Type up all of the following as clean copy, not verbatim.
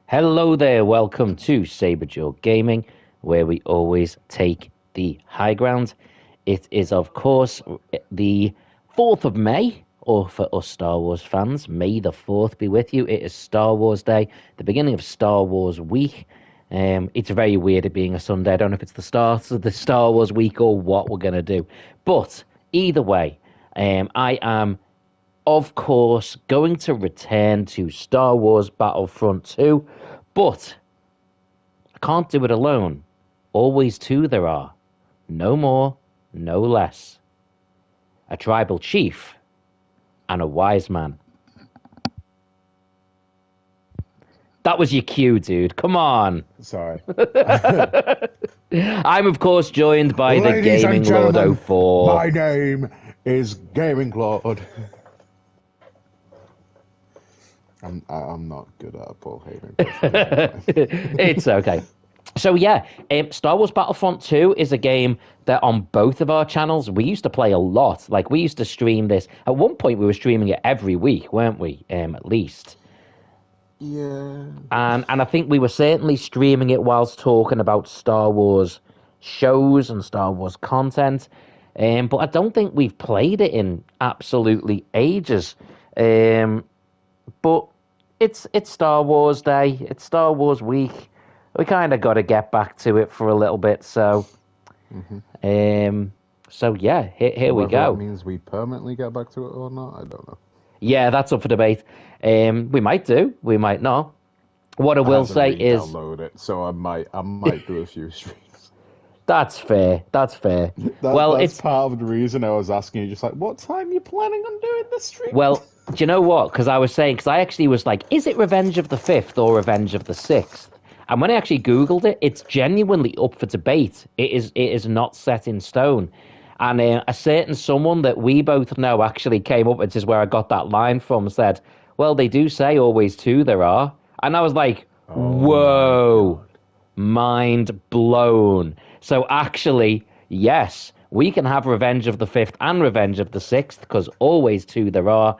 Hello there, welcome to Saberjaw Gaming, where we always take the high ground. It is, of course, the 4th of May, or for us Star Wars fans, May the 4th be with you. It is Star Wars Day, the beginning of Star Wars week. It's very weird it being a Sunday. I don't know if it's the start of the Star Wars week or what we're going to do. But either way, I am of course, going to return to Star Wars Battlefront 2, but I can't do it alone. Always two there are. No more, no less. A tribal chief and a wise man. That was your cue, dude. Come on. Sorry. I'm, of course, joined by the Ladies Gaming and gentlemen, Lord 04. my name is Gaming Lord. I'm not good at a Paul Heyman. It's okay. So yeah, Star Wars Battlefront 2 is a game that on both of our channels we used to play a lot. Like we used to stream this. At one point we were streaming it every week, weren't we? At least. Yeah. And I think we were certainly streaming it whilst talking about Star Wars shows and Star Wars content. But I don't think we've played it in absolutely ages. But it's Star Wars Day. It's Star Wars week. We kind of got to get back to it for a little bit. So, so yeah, here we go. That means we permanently get back to it or not? I don't know. Yeah, that's up for debate. We might do. We might not. What I will say is, download it, so I might do a few streams. That's fair. That's fair. That's it's part of the reason I was asking you, just like, what time are you planning on doing this stream? Well, do you know what? Because I was saying, because I actually was like, is it Revenge of the 5th or Revenge of the 6th? And when I actually Googled it, it's genuinely up for debate. It is not set in stone. And a certain someone that we both know actually came up, which is where I got that line from, said, well, they do say always two there are. And I was like, whoa, mind blown. So actually, yes, we can have Revenge of the 5th and Revenge of the 6th, because always two there are.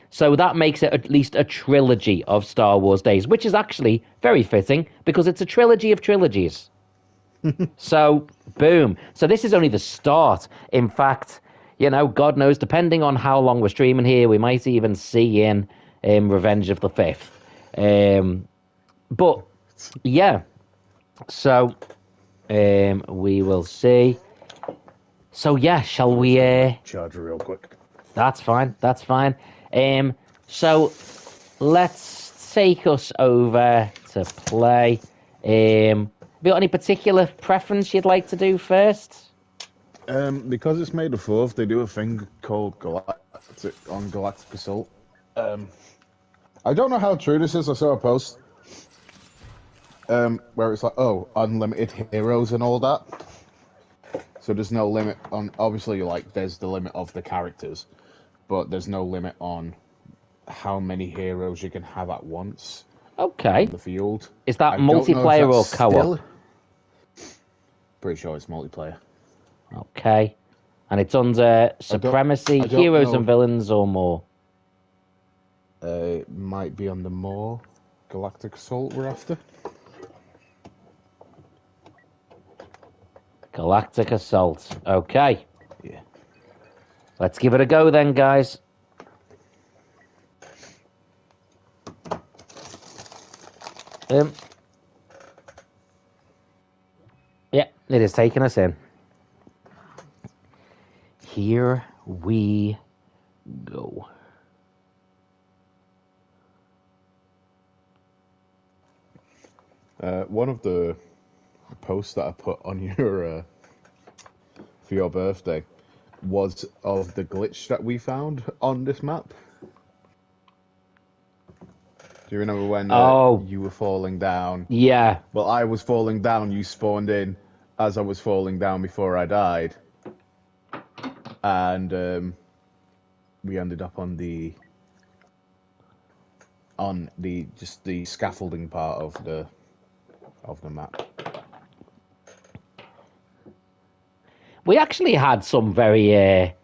So that makes it at least a trilogy of Star Wars days, which is actually very fitting, because it's a trilogy of trilogies. So, boom. So this is only the start. In fact, you know, God knows, depending on how long we're streaming here, we might even see in Revenge of the 5th. But, yeah. So, we will see. So, yeah, shall we... Charge real quick. That's fine. That's fine. So, let's take us over to play. Have you got any particular preference you'd like to do first? Because it's May the 4th, they do a thing called Galactic Assault. I don't know how true this is. I saw a post where it's like, oh, unlimited heroes and all that. So there's no limit on, obviously, like, there's the limit of the characters, but there's no limit on how many heroes you can have at once. Okay. On the field. Is that multiplayer or co-op? Pretty sure it's multiplayer. Okay. And it's under Supremacy, Heroes and Villains, or more? It might be under more. Galactic Assault we're after. Galactic Assault. Okay. Yeah. Let's give it a go then, guys. Yeah, it is taking us in. Here we go. One of the posts that I put on your for your birthday was of the glitch that we found on this map. Do you remember when you were falling down? Yeah. Well, I was falling down, you spawned in as I was falling down before I died. And we ended up on the scaffolding part of the map. We actually had some very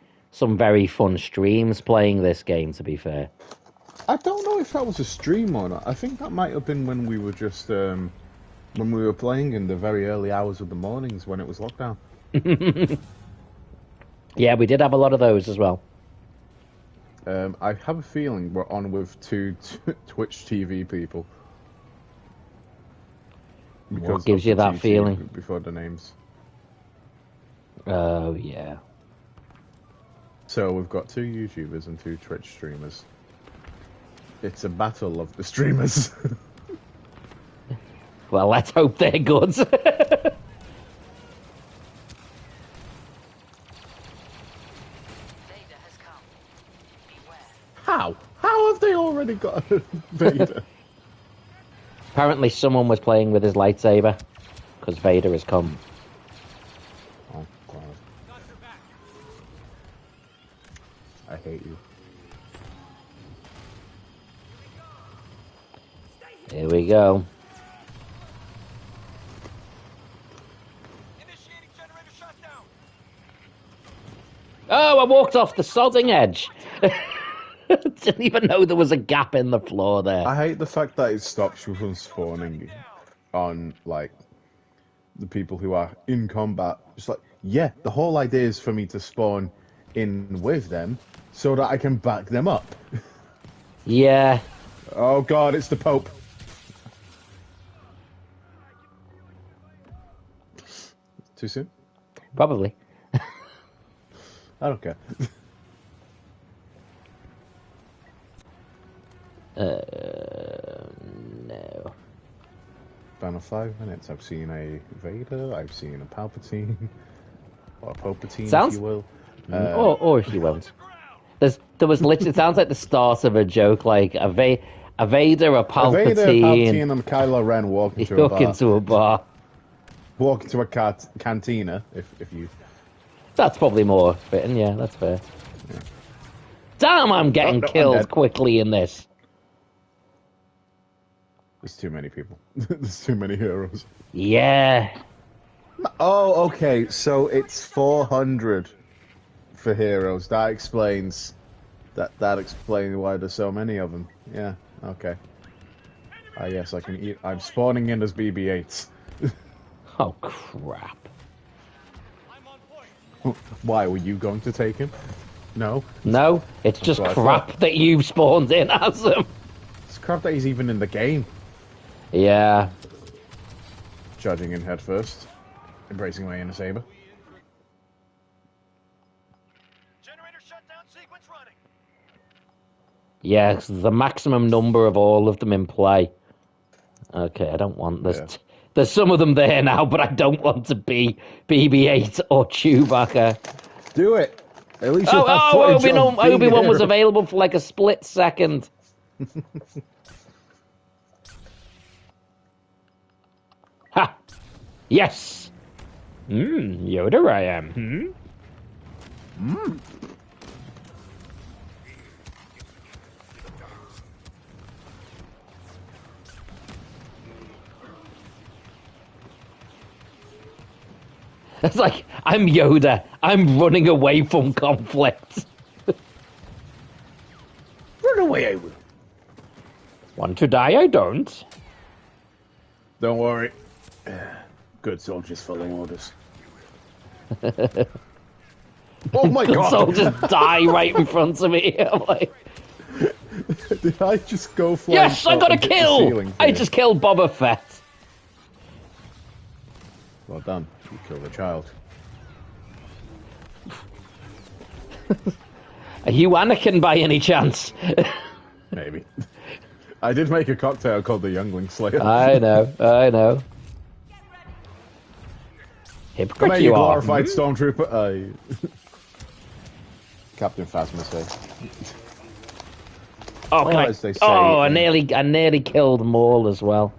fun streams playing this game, to be fair. I don't know if that was a stream or not. I think that might have been when we were just when we were playing in the very early hours of the mornings when it was lockdown. Yeah, we did have a lot of those as well. I have a feeling we're on with two Twitch TV people. What gives you that feeling? Before the names. Oh, yeah. So we've got 2 YouTubers and 2 Twitch streamers. It's a battle of the streamers. Well, let's hope they're good. How? How have they already got Vader? Apparently someone was playing with his lightsaber, because Vader has come. Oh, God. I hate you. Here we go. Oh, I walked off the sodding edge. Didn't even know there was a gap in the floor there. I hate the fact that it stops you from spawning on, like, the people who are in combat. It's like, yeah, the whole idea is for me to spawn in with them so that I can back them up. Yeah. Oh, God, it's the Pope. Too soon? Probably. I don't care. No. Down to 5 minutes. I've seen a Vader. I've seen a Palpatine, or a Palpatine, Sounds... if you will. Or if you won't. There was literally... It sounds like the start of a joke, like a Vader, a Palpatine... A Vader, Palpatine, and Kylo Ren walk into a bar. Walk into a cantina, if you... That's probably more fitting, yeah, that's fair. Yeah. Damn, I'm getting killed quickly in this. There's too many people. There's too many heroes. Yeah. Oh, okay, so it's 400 for heroes. That explains... That explains why there's so many of them. Yeah, okay. Yes, I can eat... I'm spawning in as BB-8s. Oh, crap. Why, were you going to take him? No? No, it's just crap that you spawned in as him. It's crap that he's even in the game. Yeah. Charging in head first. Embracing my inner saber. Generator shutdown sequence running. Yes, the maximum number of all of them in play. Okay, I don't want this. Yeah. There's some of them there now, but I don't want to be BB-8 or Chewbacca. Do it. At least you'll have footage of Obi-Wan was available for like a split second. Ha! Yes! Yoda I am. It's like, I'm Yoda. I'm running away from conflict. Run away, I will. Want to die, I don't. Don't worry. Good soldiers following orders. Oh my Good God! soldiers die right in front of me. I'm like, did I just go flying? yes, I got a kill! I just killed Boba Fett. Well done. You killed a child. Are you Anakin by any chance? Maybe. I did make a cocktail called the Youngling Slayer. I know. Hypocrite you are. Glorified stormtrooper. Captain Phasma say. As they say I nearly killed Maul as well.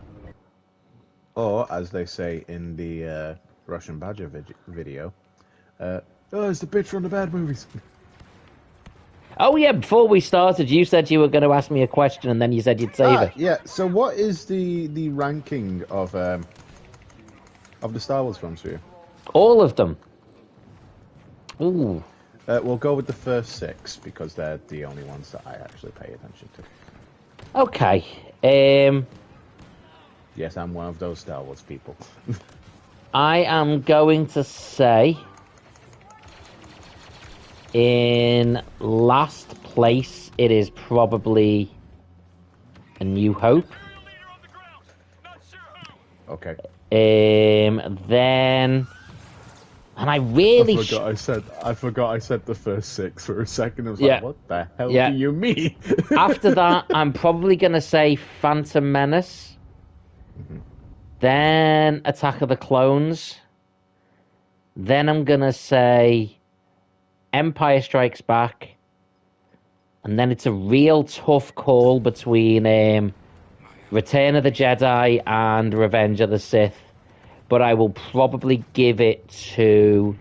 Or, as they say in the Russian Badger video, it's the bitch from the bad movies. Oh yeah, before we started, you said you were going to ask me a question, and then you said you'd save it. Yeah. So, what is the ranking of the Star Wars films for you? All of them. Ooh. We'll go with the first 6 because they're the only ones that I actually pay attention to. Okay. Yes, I'm one of those Star Wars people. I am going to say in last place, it is probably A New Hope. Kill leader on the ground. Not sure who. Okay. Then, and I I really forgot I said the first 6 for a second. I was Yeah. like, what the hell Yeah. do you mean? After that, I'm probably gonna say Phantom Menace. Then Attack of the Clones. Then I'm gonna say Empire Strikes Back. And then it's a real tough call between Return of the Jedi and Revenge of the Sith. But I will probably give it to...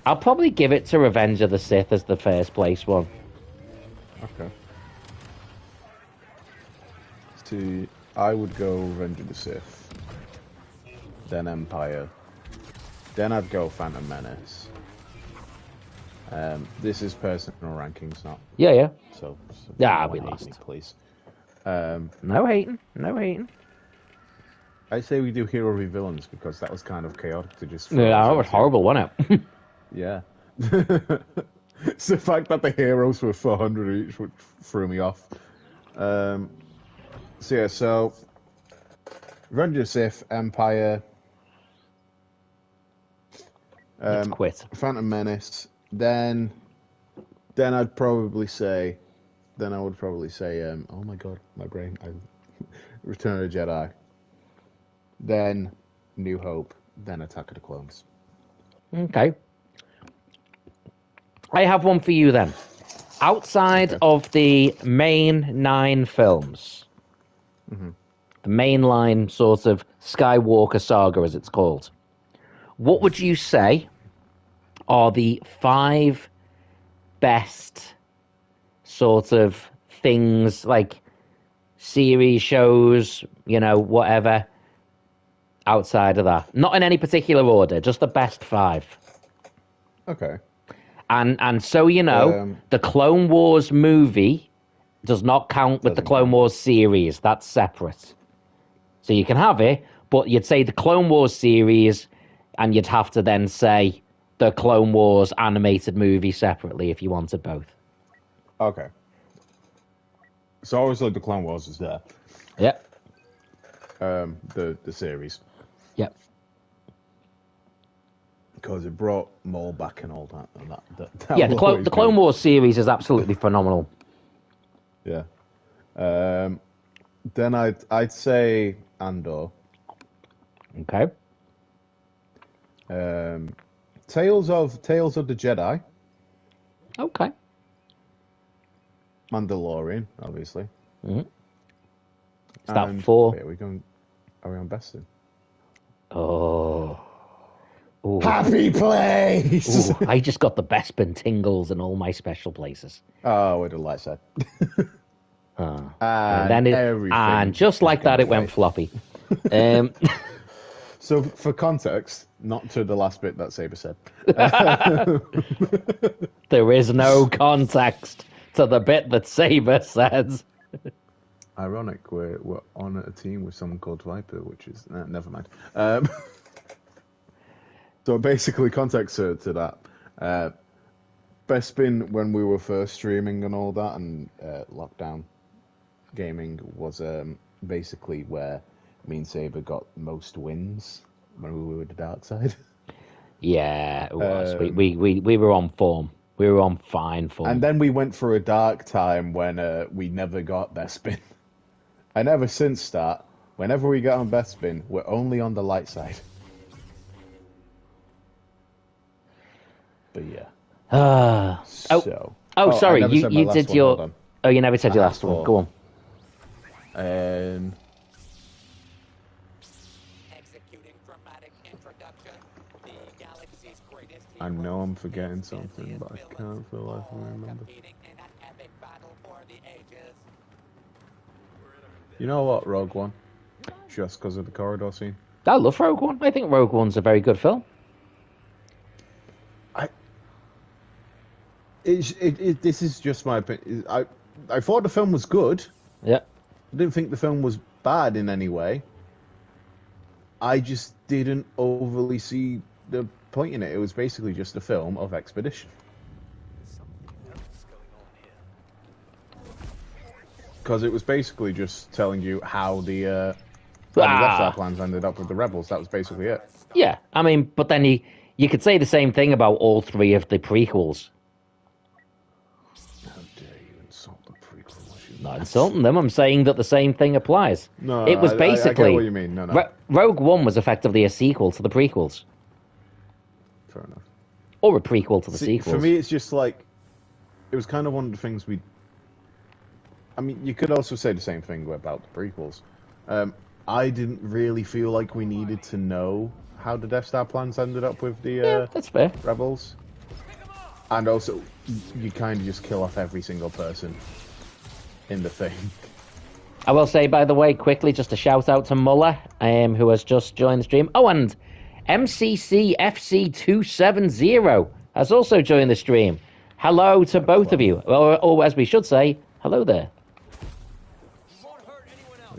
I'll probably give it to Revenge of the Sith as the first place one. Okay. See, I would go Revenge of the Sith, then Empire, then I'd go Phantom Menace. This is personal rankings, not Yeah. so Yeah, don't we hate lost. me, please. No hating. I say we do hero v villains because that was kind of chaotic to just. Yeah, that was horrible, wasn't it? Yeah. It's the fact that the heroes were 400 each which threw me off. So Revenge of the Sith, Empire, Let's quit. Phantom Menace, then I'd probably say, oh my god, my brain, Return of the Jedi, then New Hope, then Attack of the Clones. Okay. I have one for you then. Outside of the main 9 films, the mainline sort of Skywalker saga, as it's called, what would you say are the 5 best sort of things, like series, shows, whatever, outside of that? Not in any particular order, just the best 5. Okay. And so the Clone Wars movie does not count with the Doesn't Clone count. Wars series. That's separate. So you can have it, but you'd say the Clone Wars series, and you'd have to then say the Clone Wars animated movie separately if you wanted both. Okay. So obviously the Clone Wars is there. Yep. The series. Yep. Because it brought Maul back and all that. And that Yeah, will the always Clone be- Wars series is absolutely phenomenal. Yeah. Then I'd say Andor. Okay. Tales of the Jedi. Okay. Mandalorian, obviously. Is that And- 4? Wait, are we on Bestin? Oh. Ooh. Happy place! Ooh, I just got the Bespin tingles in all my special places. Oh, where the light said. And And then everything and just like that, it went floppy. So, for context, not to the last bit that Saber said. There is no context to the bit that Saber says. Ironic, we're on a team with someone called Viper, which is never mind. So basically, context to that. Bespin, when we were first streaming and all that, and lockdown gaming was basically where me and Saber got most wins when we were with the dark side. Yeah, it was. We were on form. We were on fine form. And then we went through a dark time when we never got Bespin. And ever since that, whenever we get on Bespin, we're only on the light side. But yeah. So. Sorry, I never said my you last did one, your. hold on. Oh, you never said your I last have one. 4. Go on. Executing dramatic introduction, the galaxy's greatest I know heroes I'm forgetting and something, deadliest but I villains, can't for the life of me all remember. competing in an epic battle for the ages. You know what, Rogue One? Just because of the corridor scene. I love Rogue One. I think Rogue One's a very good film. This is just my opinion. I thought the film was good. Yeah. I didn't think the film was bad in any way. I just didn't overly see the point in it. It was basically just a film of expedition. Because it was basically just telling you how the Death Star plans ended up with the rebels. That was basically it. Yeah, I mean, but then you could say the same thing about all three of the prequels. How dare you insult the prequel? Not insulting them. I'm saying that the same thing applies. No, It was I basically get what you mean. No. Rogue One was effectively a sequel to the prequels, Fair enough. or a prequel to the See, sequels. for me, it's just like it was kind of one of the things we. I mean, you could also say the same thing about the prequels. I didn't really feel like we needed to know how the Death Star plans ended up with the That's fair. rebels, and also you kind of just kill off every single person in the thing. I will say, by the way, quickly, just a shout out to Muller, who has just joined the stream. Oh, and MCCFC270 has also joined the stream. Hello to both of you. Or as we should say, hello there.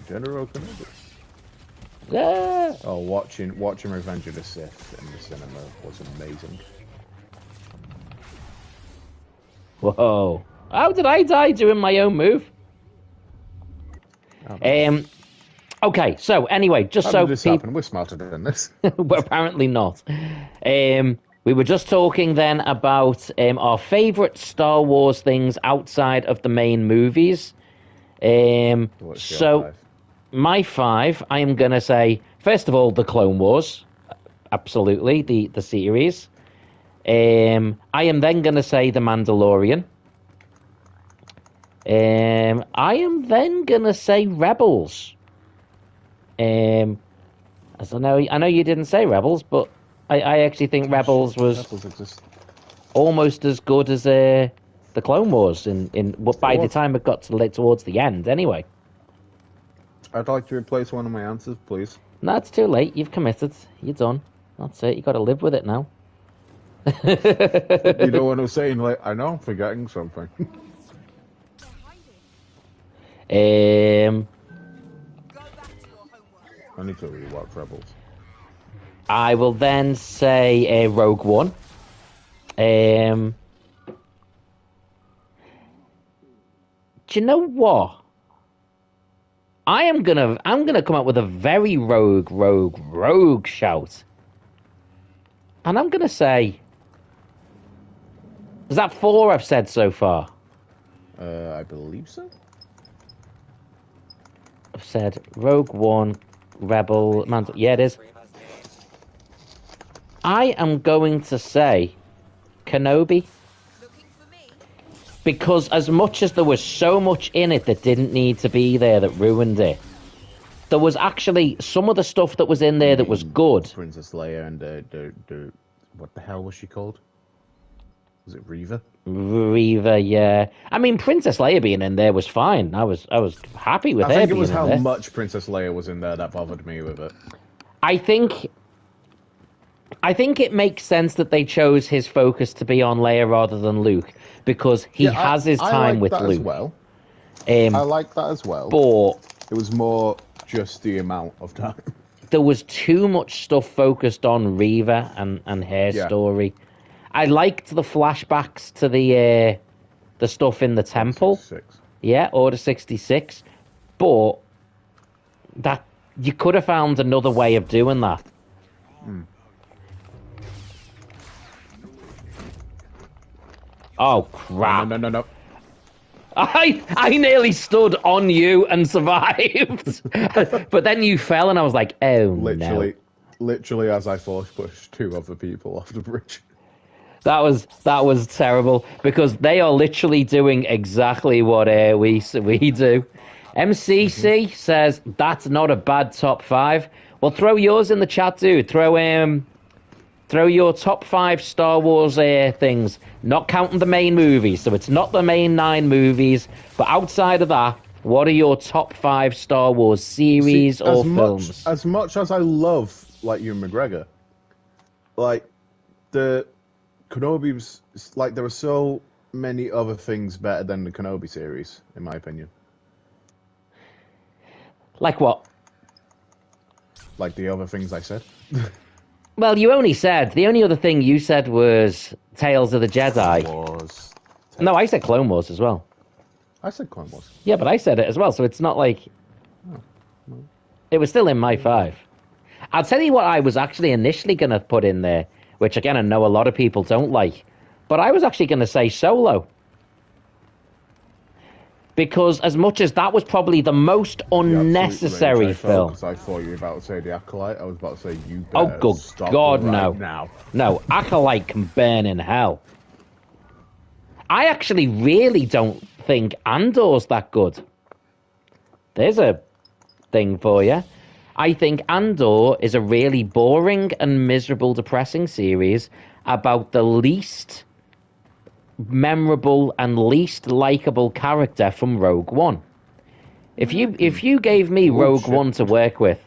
General Kenobi. Yeah. Oh, watching Revenge of the Sith in the cinema was amazing. Whoa. How did I die doing my own move? Okay, so anyway, just How so did this happen? We're smarter than this. Well, apparently not. We were just talking then about our favourite Star Wars things outside of the main movies. What's your So, five? my five, I am going to say, first of all, The Clone Wars. Absolutely, the series. I am then going to say The Mandalorian. I am then going to say Rebels. As I know you didn't say Rebels, but I actually think Rebels was almost as good as The Clone Wars by the time it got towards the end. Anyway, I'd like to replace one of my answers, please. no, it's too late. You've committed. You're done. That's it. You got to live with it now. You know what I'm saying? Like, I know I'm forgetting something. I need to rewatch Rebels. I will then say Rogue One. Do you know what? I'm gonna come up with a very rogue shout, and I'm gonna say, is that 4 I've said so far? I believe so. I've said Rogue One, Rebel, yeah, it is. I am going to say Kenobi. Because as much as there was so much in it that didn't need to be there that ruined it, there was actually some of the stuff that was in there that was good. Princess Leia and the what the hell was she called? Was it Reva? Reva, yeah. I mean, Princess Leia being in there was fine. I was happy with her being in there. I think it was how much Princess Leia was in there that bothered me with it. I think it makes sense that they chose his focus to be on Leia rather than Luke, because he has his time with Luke. As well. I like that as well. But it was more just the amount of time. There was too much stuff focused on Reva and her story. I liked the flashbacks to the stuff in the temple. 66. Yeah, Order 66. But that you could have found another way of doing that. Oh crap! No. I nearly stood on you and survived, but then you fell, and I was like, "Oh no!" Literally, as I force pushed 2 other people off the bridge. That was terrible, because they are literally doing exactly what we do. MCC says that's not a bad top 5. Well, throw yours in the chat, dude. Throw your top 5 Star Wars things, not counting the main movies. So it's not the main 9 movies, but outside of that, what are your top 5 Star Wars series or films? As much as I love, like, Ewan McGregor, like, the Kenobi was, like, there were so many other things better than the Kenobi series, in my opinion. Like what? Like the other things I said. Well, you only said the only other thing you said was Tales of the Jedi. Wars. No, I said Clone Wars as well. I said Clone Wars. Yeah, but I said it as well, so it's not like it was still in my 5. I'll tell you what I was actually initially going to put in there, which again I know a lot of people don't like, but I was actually going to say Solo. Because as much as that was probably the most unnecessary film. Because I thought you were about to say the Acolyte. I was about to say you Oh, better good stop God, right no. now. No, Acolyte can burn in hell. I actually really don't think Andor's that good. There's a thing for you. I think Andor is a really boring and miserable, depressing series about the least memorable and least likable character from Rogue One. If you gave me Rogue One to work with,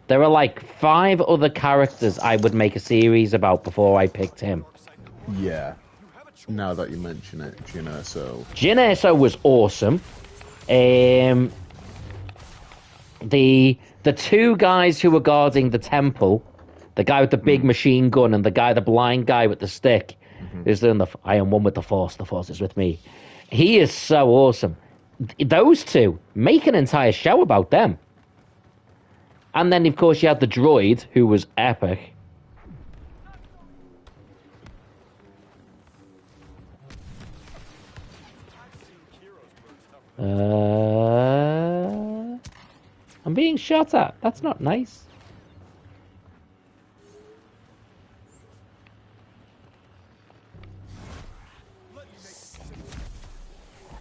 there are like 5 other characters I would make a series about before I picked him. Yeah. Now that you mention it, Jyn Erso. Jyn Erso was awesome. The 2 guys who were guarding the temple, the guy with the big machine gun and the blind guy with the stick, who's doing I am one with the Force is with me. He is so awesome. Those 2, make an entire show about them. And then, of course, you had the droid, who was epic. I'm being shot at. That's not nice.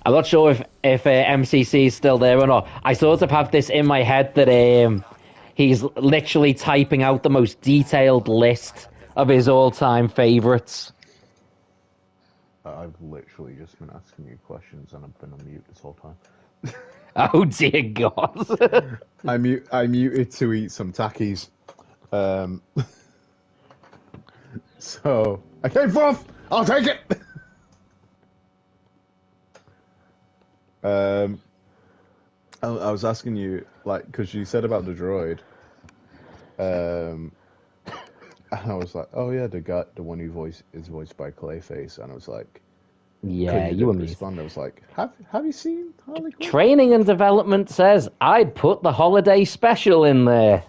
I'm not sure if MCC is still there or not. I sort of have this in my head that he's literally typing out the most detailed list of his all-time favorites. I've literally just been asking you questions and I've been on mute this whole time. Oh dear God! I muted to eat some Takis. So I came forth. I'll take it. I was asking you, like, because you said about the droid, and I was like, oh yeah, the one who is voiced by Clayface, and I was like, yeah, you and me. Respond. I was like, have you seen Harley Quinn? Training and Development says I'd put the holiday special in there.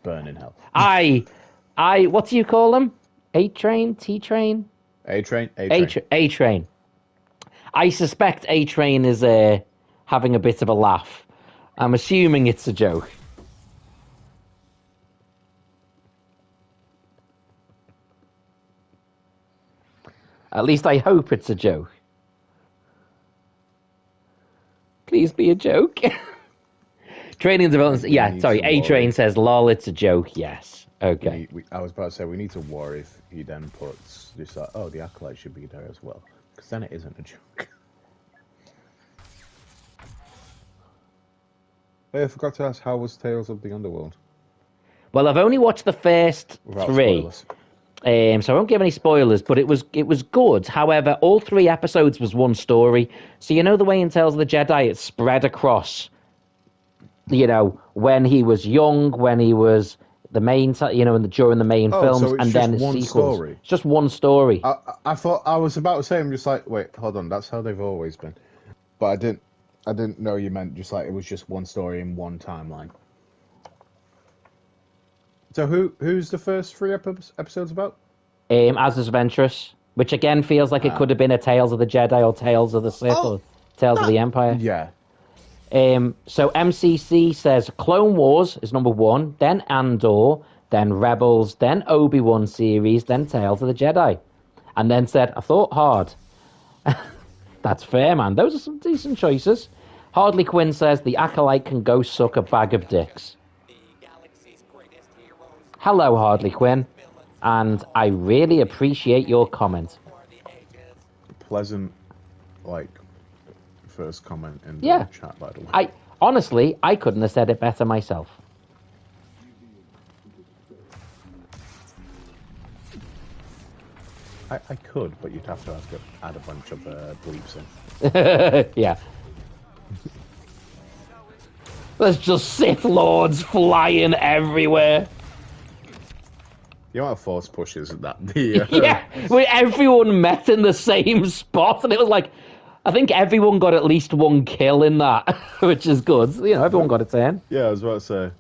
Burn in hell. What do you call them? A-Train? T-Train? A-Train? A-Train. I suspect A-Train is having a bit of a laugh. I'm assuming it's a joke. At least I hope it's a joke. Please be a joke. Training and Development... Yeah, sorry. A-Train says, lol, it's a joke. Yes. Okay. I was about to say, we need to worry if he then puts this like, oh, the Acolyte should be there as well. Because then it isn't a joke. Hey, I forgot to ask, how was Tales of the Underworld? Well, I've only watched the first 3. Spoilers. So I won't give any spoilers, but it was good. However, all 3 episodes was one story. So you know the way in Tales of the Jedi, it's spread across, when he was young, when he was the main, during the main films, so it's and then just one sequels. Story. It's just one story. I thought, I was about to say, I'm just like, wait, hold on, that's how they've always been. But I didn't know you meant just like it was just one story in one timeline. So who's the first 3 episodes about? As is Ventress, which again feels like it could have been a Tales of the Jedi or Tales of the Sith or Tales of the Empire. Yeah. So MCC says Clone Wars is number 1, then Andor, then Rebels, then Obi-Wan series, then Tales of the Jedi. And then said, I thought hard. That's fair, man. Those are some decent choices. Hardly Quinn says the Acolyte can go suck a bag of dicks. Hello, Hardly Quinn. And I really appreciate your comment. Pleasant, first comment in the chat, by the way. Honestly, I couldn't have said it better myself. I could, but you'd have to add a bunch of bleeps in. Yeah. There's just Sith Lords flying everywhere. You know how force pushes that the Yeah, everyone met in the same spot, and it was like, I think everyone got at least one kill in that, which is good. You know, everyone got a 10. Yeah, I was about to say.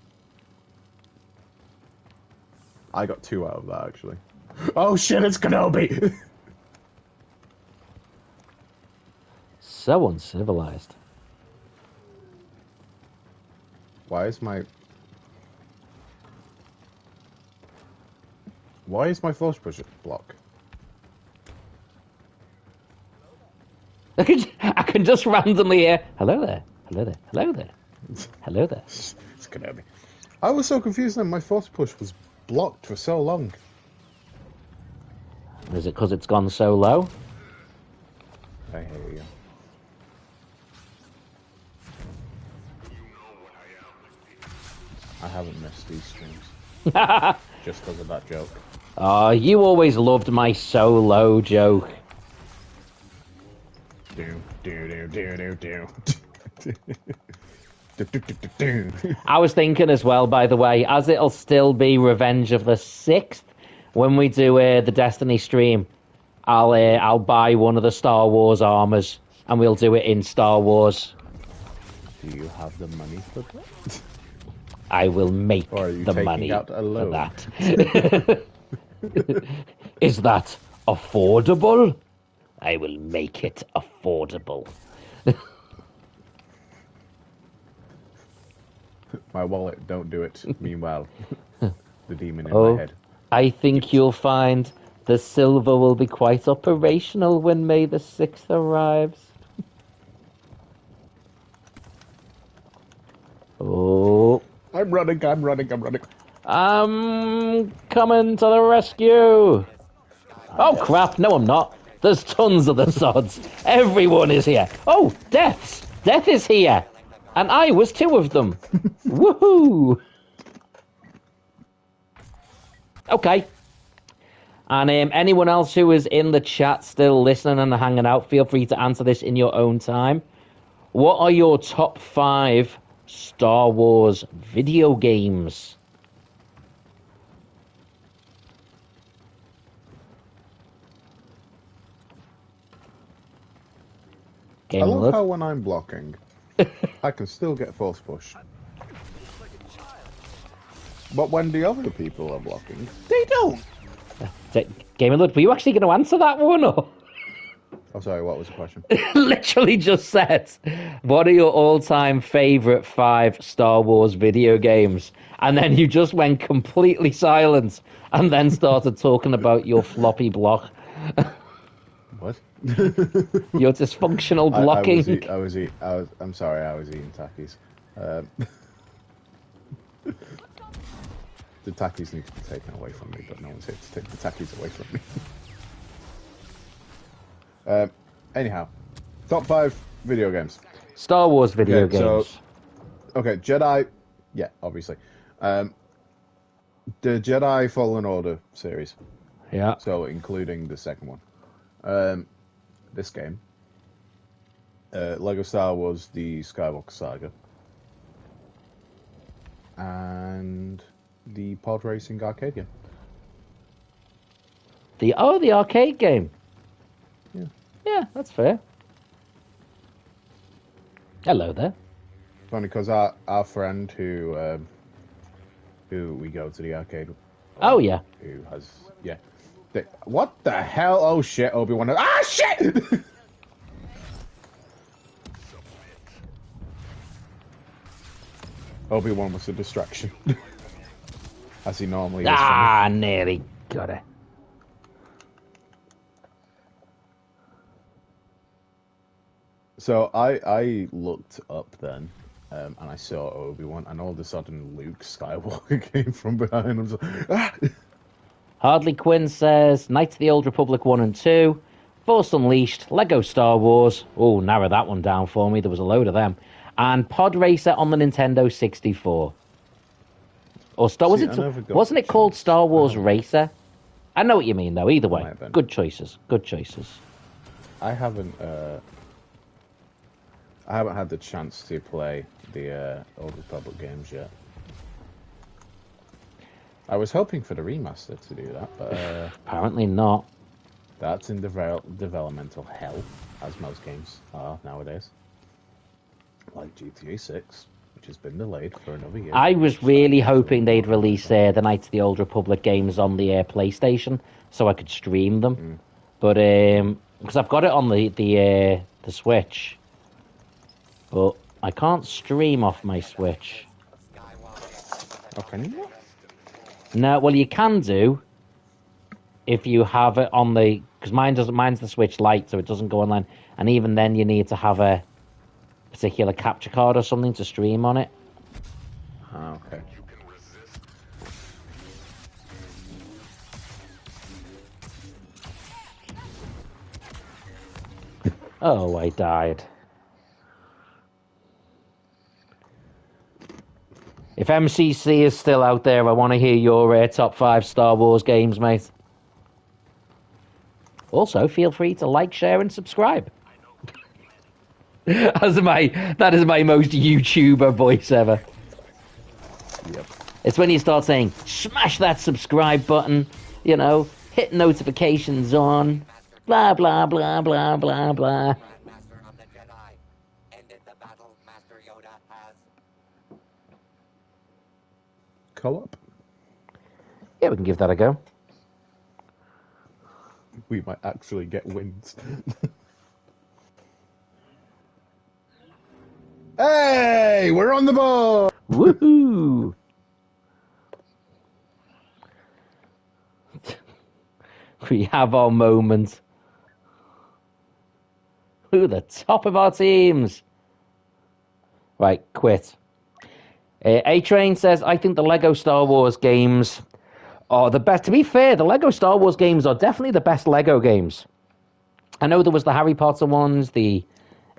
I got 2 out of that, actually. Oh shit, it's Kenobi! So uncivilized. Why is my force pusher block? I can just randomly hear, hello there, hello there, hello there, hello there. It's Kenobi. I was so confused then, my force push was blocked for so long. Is it because it's gone so low? I hear you. I haven't missed these streams. Just because of that joke. Oh, you always loved my so low joke. I was thinking as well, by the way, as it'll still be Revenge of the 6th, when we do the Destiny stream, I'll buy one of the Star Wars armors, and we'll do it in Star Wars. Do you have the money for that? I will make Or are you the taking money out a for loan? that. Is that affordable? I will make it affordable. My wallet, don't do it. Meanwhile, the demon in Oh, my head. I think you'll find the silver will be quite operational when May the 6th arrives. Oh. I'm running. I'm coming to the rescue. Oh, crap. No, I'm not. There's tons of the sods. Everyone is here. Oh, Deaths. Death is here. And I was 2 of them. Woohoo. Okay. And anyone else who is in the chat still listening and hanging out, feel free to answer this in your own time. What are your top 5 Star Wars video games? I love how when I'm blocking, I can still get force push. But when the other people are blocking, they don't. Game Lord, were you actually going to answer that one? Or? Oh, sorry, what was the question? Literally just said, what are your all-time favourite 5 Star Wars video games? And then you just went completely silent and then started talking about your floppy block. What? Your dysfunctional blocking. I'm sorry, I was eating Takis. The Takis need to be taken away from me, but no one's here to take the Takis away from me. Anyhow, top 5 video games. Star Wars video games. Okay, Jedi. Yeah, obviously. The Jedi Fallen Order series. Yeah. So, including the second one. This game. Lego Star Wars, the Skywalker Saga. And the pod racing arcade game. The arcade game. Yeah. Yeah, that's fair. Hello there. Funny because our friend who we go to the arcade with. Oh yeah. Who has what the hell? Oh shit! Obi-Wan. Ah shit! Obi-Wan was a distraction, as he normally is. Ah, nearly got it. So I looked up then, and I saw Obi-Wan, and all of a sudden Luke Skywalker came from behind. I was like, ah! Hardly Quinn says, Knights of the Old Republic 1 and 2, Force Unleashed, Lego Star Wars. Oh, narrow that one down for me. There was a load of them. And Pod Racer on the Nintendo 64. Or wasn't it called Star Wars Racer? I know what you mean, though. Either way, good choices. Good choices. I haven't. I haven't had the chance to play the Old Republic games yet. I was hoping for the remaster to do that, but Apparently not. that's in developmental hell, as most games are nowadays. Like GTA 6, which has been delayed for another year. I was really hoping they'd release the Knights of the Old Republic games on the PlayStation so I could stream them. But because I've got it on the Switch, but I can't stream off my Switch. Oh, can you? No, well you can do if you have it on the, because mine's the Switch Lite, so it doesn't go online, and even then you need to have a particular capture card or something to stream on it. Oh, okay. Oh, I died. If MCC is still out there, I want to hear your top 5 Star Wars games, mate. Also, feel free to like, share, and subscribe. That is my most YouTuber voice ever. Yep. It's when you start saying, smash that subscribe button, you know, hit notifications on, blah, blah, blah, blah, blah, blah. Grandmaster of the Jedi. Ended the battle Master Yoda has. Co-op? Yeah, we can give that a go. We might actually get wins. Hey, we're on the board! Woohoo! We have our moment. Who the top of our teams? Right, quit. A-Train says, I think the Lego Star Wars games are the best. To be fair, the Lego Star Wars games are definitely the best Lego games. I know there was the Harry Potter ones, the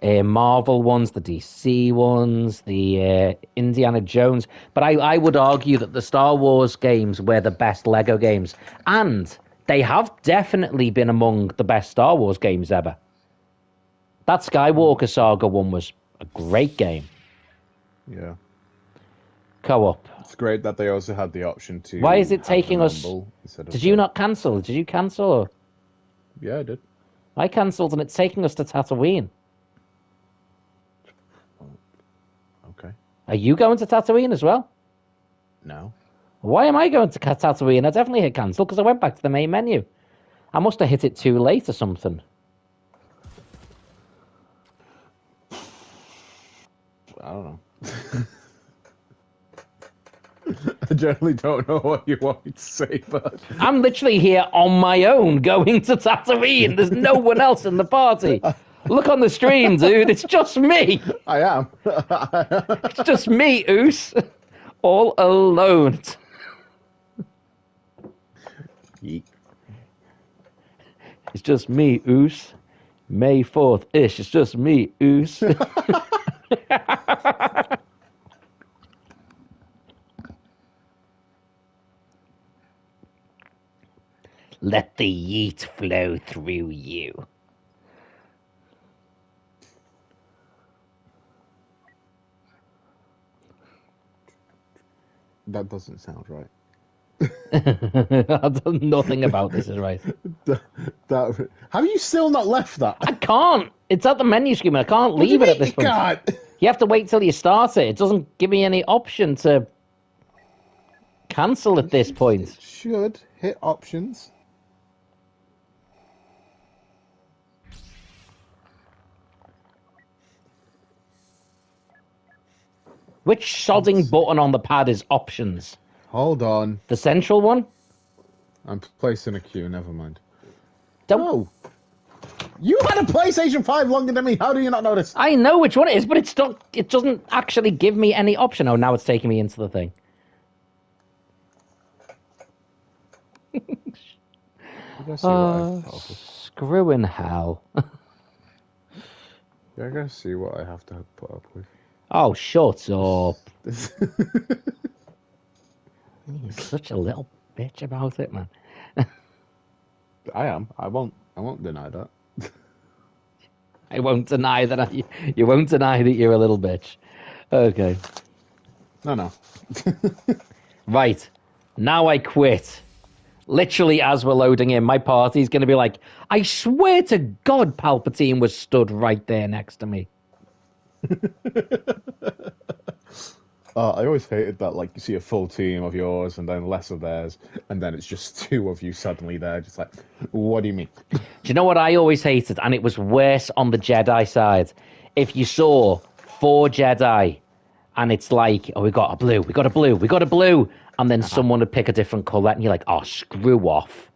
Marvel ones, the DC ones, the Indiana Jones, but I would argue that the Star Wars games were the best Lego games, and they have definitely been among the best Star Wars games ever. That Skywalker Saga one was a great game. Yeah. Co-op. It's great that they also had the option to. Why is it have taking the us? mumble instead of Did you the- not cancel? Did you cancel? Or... Yeah, I did. I cancelled, and it's taking us to Tatooine. Okay. Are you going to Tatooine as well? No. Why am I going to Tatooine? I definitely hit cancel because I went back to the main menu. I must have hit it too late or something. I don't know. I generally don't know what you want me to say, but I'm literally here on my own going to Tatooine. There's no one else in the party. Look on the stream, dude. It's just me. I am. It's just me, Oos. All alone. Yeet. It's just me, Oos. May 4th-ish. It's just me, Oos. Let the yeet flow through you. That doesn't sound right. Nothing about this is right. Have you still not left that? I can't. It's at the menu screen. I can't leave it at this point. God. You have to wait till you start it. It doesn't give me any option to cancel at this point. It should hit options. Which sodding button on the pad is options? Hold on. The central one? I'm placing a queue. Never mind. Don't. Oh. You had a PlayStation 5 longer than me. How do you not notice? I know which one it is, but it doesn't actually give me any option. Oh, now it's taking me into the thing. Screw in hell. Yeah, I gotta see what I have to put up with. Oh, shut up. You're such a little bitch about it, man. I am. I won't deny that. I won't deny that. You won't deny that you're a little bitch. Okay. No. Right. Now I quit. Literally, as we're loading in, my party's going to be like, I swear to God, Palpatine was stood right there next to me. I always hated that, like, you see a full team of yours and then less of theirs, and then it's just two of you suddenly there, just like, what do you mean? Do you know what I always hated? And it was worse on the Jedi side. If you saw 4 Jedi, and it's like, oh, we got a blue, and then someone would pick a different colour, and you're like, oh, screw off.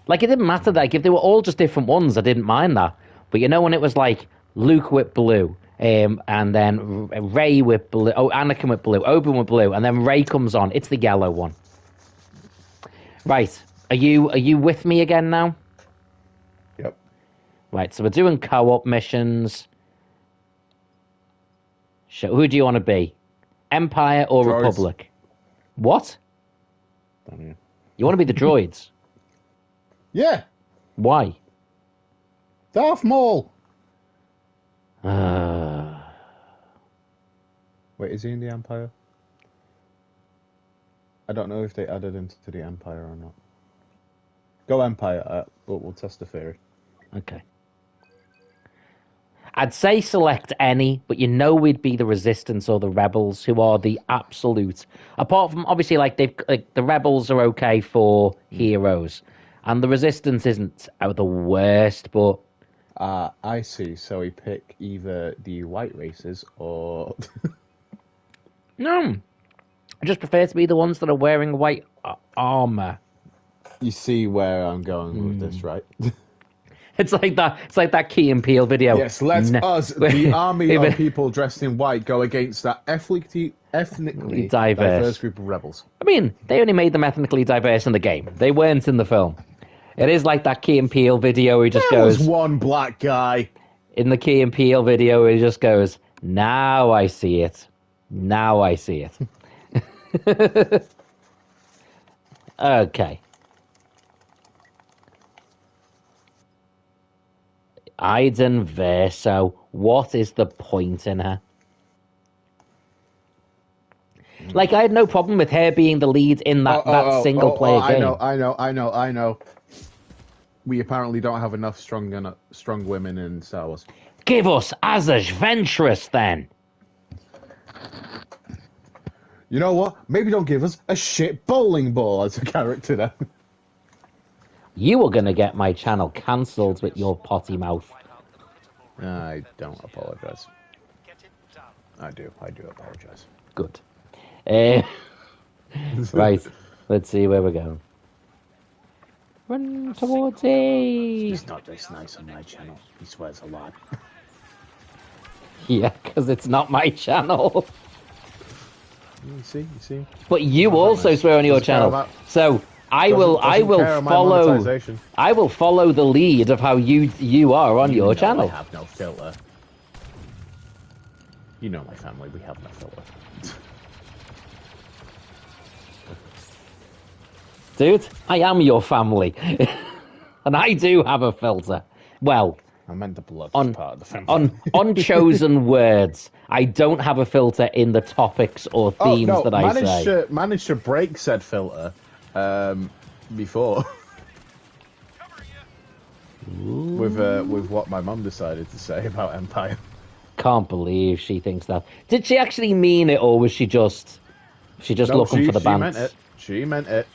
Like, it didn't matter, like, if they were all just different ones, I didn't mind that. But you know when it was like, Luke with blue, and then Rey with blue, Anakin with blue, Obi-Wan with blue, and then Rey comes on, it's the yellow one. Right, are you with me again now? Yep. Right, so we're doing co-op missions. Who do you want to be? Empire or Droids. Republic? What? Don't know. You want to be the droids? Yeah, Why? Darth Maul. Wait, is he in the Empire? I don't know if they added him to the Empire or not. Go Empire, but we'll test the theory. Okay. I'd say select any, but you know we'd be the Resistance or the Rebels, who are the absolute. Apart from obviously, like the Rebels are okay for heroes, and the Resistance isn't the worst. But I see. So we pick either the white races or. no, I just prefer to be the ones that are wearing white armor. You see where I'm going with this, right? It's like that. It's like that Key and Peele video. Yes, let us, the army of people dressed in white, go against that ethnically diverse group of rebels. I mean, they only made them ethnically diverse in the game. They weren't in the film. It is like that Key and Peele video. He just There goes was one black guy in the Key and Peele video. He just goes, "Now I see it. Now I see it." Okay. Iden Verso. What is the point in her? Like, I had no problem with her being the lead in that single-player game. I know. We apparently don't have enough strong women in Star Wars. Give us Asajj Ventress, then. You know what? Maybe don't give us a shit bowling ball as a character, then. You are going to get my channel cancelled with your potty mouth. I don't apologize. I do apologize. Good. Right, let's see where we're going. Run towards it. He's not this nice on my channel. He swears a lot. Yeah, because it's not my channel. You see? But you also swear on your channel. So I will follow the lead of how you are on your channel. I have no filter. You know my family, we have no filter. Dude, I am your family. And I do have a filter. Well, I meant the blood part of the family. on chosen words. I don't have a filter in the topics or themes that I say. Managed to break said filter before. with what my mum decided to say about Empire. Can't believe she thinks that. Did she actually mean it, or was she just looking for the bants? She meant it.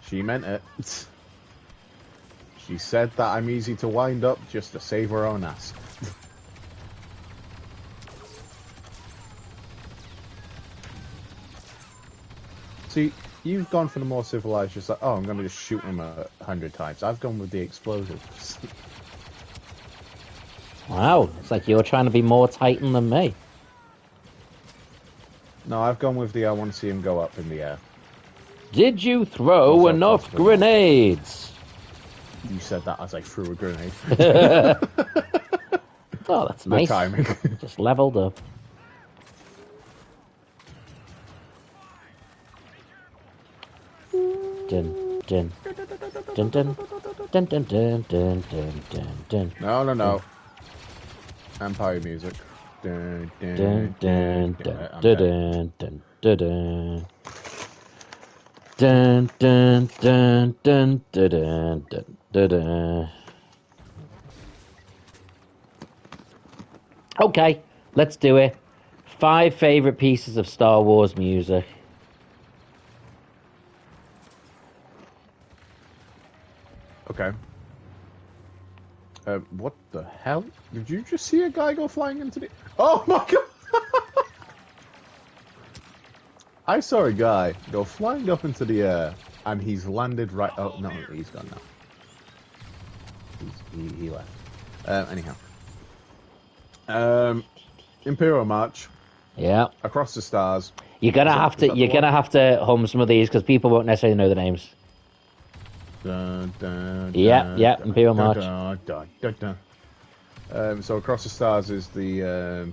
She said that I'm easy to wind up just to save her own ass. See, you've gone for the more civilized, just like, oh, I'm going to just shoot him 100 times. I've gone with the explosives. Wow, it's like you're trying to be more Titan than me. No, I've gone with the I want to see him go up in the air. Did you throw enough grenades? You said that as I threw a grenade. Oh, that's nice. The timing. Just leveled up. Dun, dun, dun, dun, dun, dun, dun, dun, dun, dun. No. Empire music. Dun, Dun, dun, dun, I'm dun, dead. dun, dun, dun. Dun, dun, dun, dun, dun, dun, dun, dun, dun. Okay, let's do it. 5 favorite pieces of Star Wars music. Okay. What the hell? Did you just see a guy go flying into the... Oh my god! I saw a guy go flying up into the air, and he's landed right... Oh, no, he's gone now. He left. Anyhow. Imperial March. Yeah. Across the Stars. You're gonna have to hum some of these because people won't necessarily know the names. Dun, dun, Yeah, dun, yeah, dun, Imperial dun, March. dun, dun, dun, dun. So Across the Stars is the...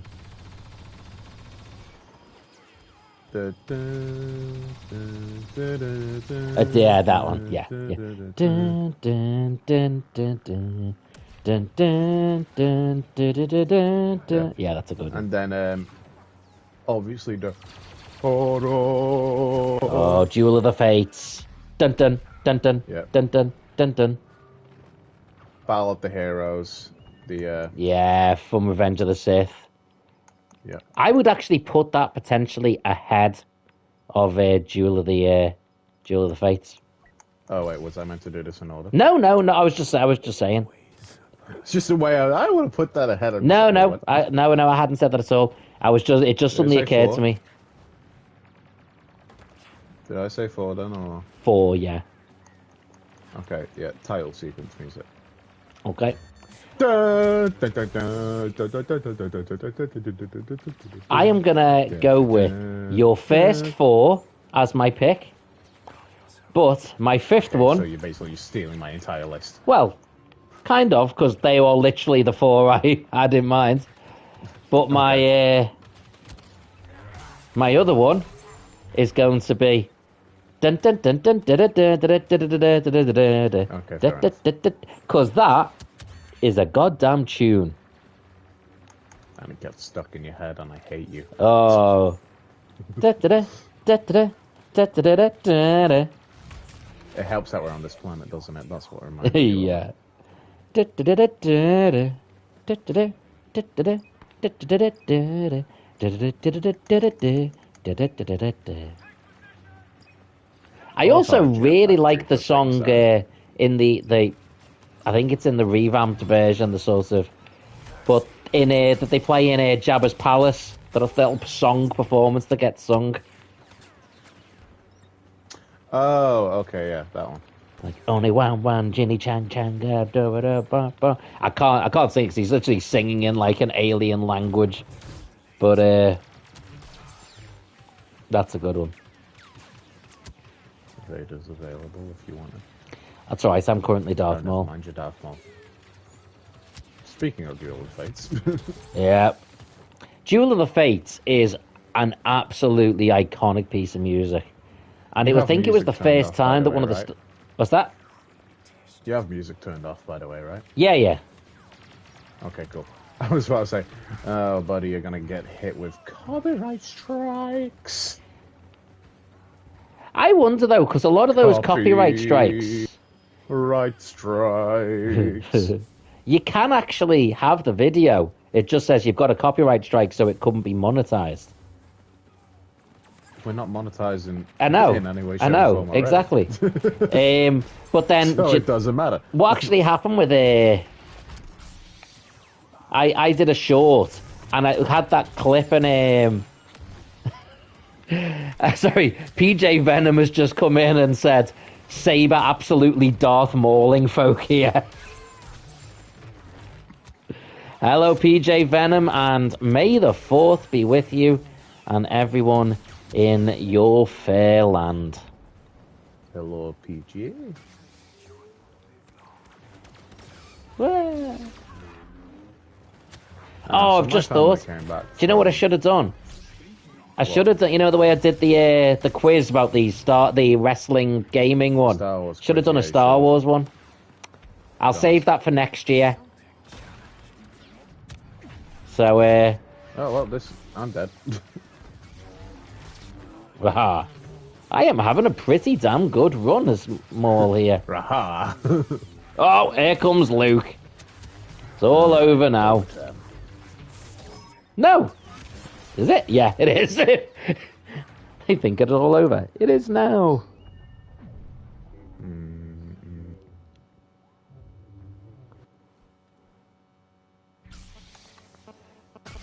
Yeah, that one. Yeah. Dun, dun, dun, dun, dun. Dun, dun, dun, dun, dun, dun, dun, dun. Yeah, that's a good one. And then, obviously, the... Oh, Oh, Duel of the Fates. Dun, dun, dun, dun, yeah. dun, dun, dun, dun. Battle of the Heroes. Yeah, from Revenge of the Sith. Yeah. I would actually put that potentially ahead of Duel of the Fates. Oh wait, was I meant to do this in order? No. I was just saying. It's just the way I would have put that ahead of. No. I hadn't said that at all. It just suddenly occurred to me. Did I say 4 then, or 4? Yeah. Okay, yeah. Title sequence music. Okay. I I am gonna go with your first 4 as my pick, but my 5th one. So you're basically stealing my entire list. Well, kind of, because they were literally the 4 I had in mind. But my my other one is going to be dun dun dun dun dun dun dun dun dun dun dun dun, because that is a goddamn tune. And it gets stuck in your head, and I hate you. Oh. It helps that we're on this planet, doesn't it? That's what reminds me. Yeah. I also really like the song in the I think it's in the revamped version, the sort of, but in that they play in Jabba's Palace, the little song performance that gets sung. Oh, okay, yeah, that one. Like only one, Jinny Chang Chang. I can't sing because he's literally singing in like an alien language, but that's a good one. Vader's available if you want it. That's alright. I'm currently Darth Maul. Mind your Darth Maul. Speaking of Duel of the Fates. Yeah, Duel of the Fates is an absolutely iconic piece of music, and I think it was the first time that one of the. What's that? You have music turned off, by the way, right? Yeah. Okay, cool. I was about to say, oh, buddy, you're gonna get hit with copyright strikes. I wonder though, because a lot of those copyright strikes. Right strikes. You can actually have the video. It just says you've got a copyright strike, so it couldn't be monetized. We're not monetizing. I know. In any way, I know exactly. But then so it doesn't matter. What actually happened with I did a short and I had that clip and sorry, PJ Venom has just come in and said Saber absolutely Darth Mauling folk here. Hello PJ Venom, and may the 4th be with you and everyone in your fair land. Hello PJ. Oh, I've just thought. Do you know what I should have done? I should have done, you know, the way I did the quiz about the wrestling gaming one. Star Wars Should have quiz, done a yeah, Star sure. Wars one. I'll save that for next year. So, Oh well, I'm dead. I am having a pretty damn good run as Maul here. Raha. Oh, here comes Luke. It's all over now. No! Is it? Yeah, it is. I think it's all over. It is now.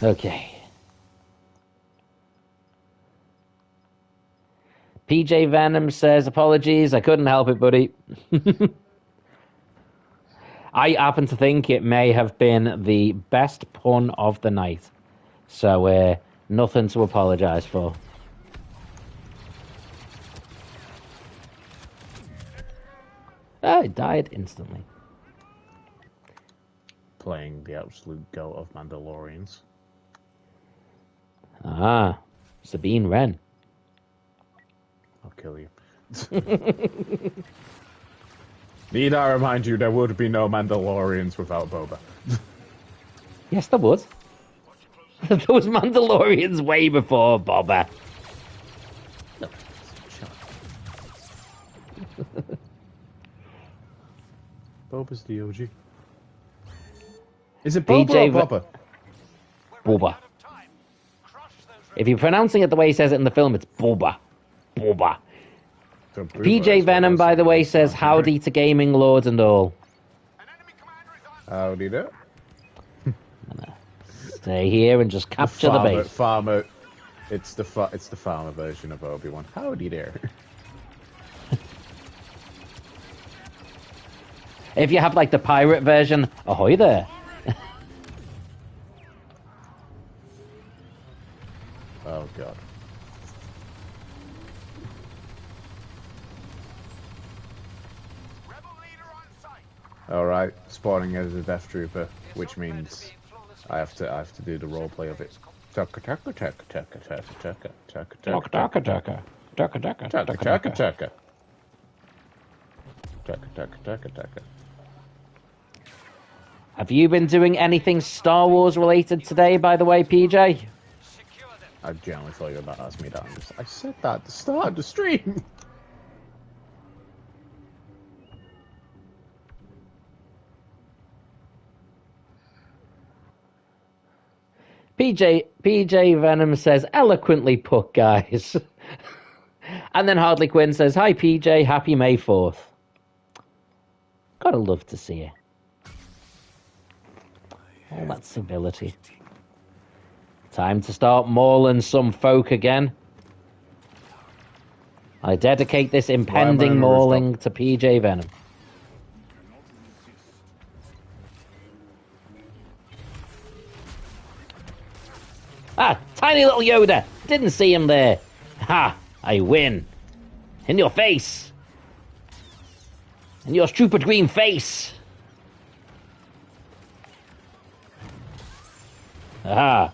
Okay. PJ Venom says, apologies, I couldn't help it, buddy. I happen to think it may have been the best pun of the night. So, nothing to apologize for. Oh, it died instantly. Playing the absolute goat of Mandalorians. Ah, Sabine Wren. I'll kill you. Need I remind you, there would be no Mandalorians without Boba. Yes, there would. Those Mandalorians way before Boba. Boba's the OG. Is it Boba PJ or Boba? Boba. If you're pronouncing it the way he says it in the film, it's Boba. Boba. So Boba PJ is Venom, Boba's by the way, name. says howdy to gaming lords and all. Howdy there. Stay here and just capture the base. Farmer. It's the farmer version of Obi-Wan. Howdy there. If you have like the pirate version, ahoy there. Oh god. Alright, spawning as a Death Trooper, which means I have to do the roleplay of it. Taka taka taka taka taka taka taka taka taka taka taka taka taka taka. Have you been doing anything Star Wars related today, by the way, PJ? I generally thought you were about to ask me that. I said that at the start of the stream. PJ Venom says, eloquently put, guys. And then Hardly Quinn says, hi, PJ, happy May 4th. Gotta love to see it. All that civility. Time to start mauling some folk again. I dedicate this impending mauling to PJ Venom. Ah, tiny little Yoda. Didn't see him there. Ha, I win. In your face. In your stupid green face. Aha.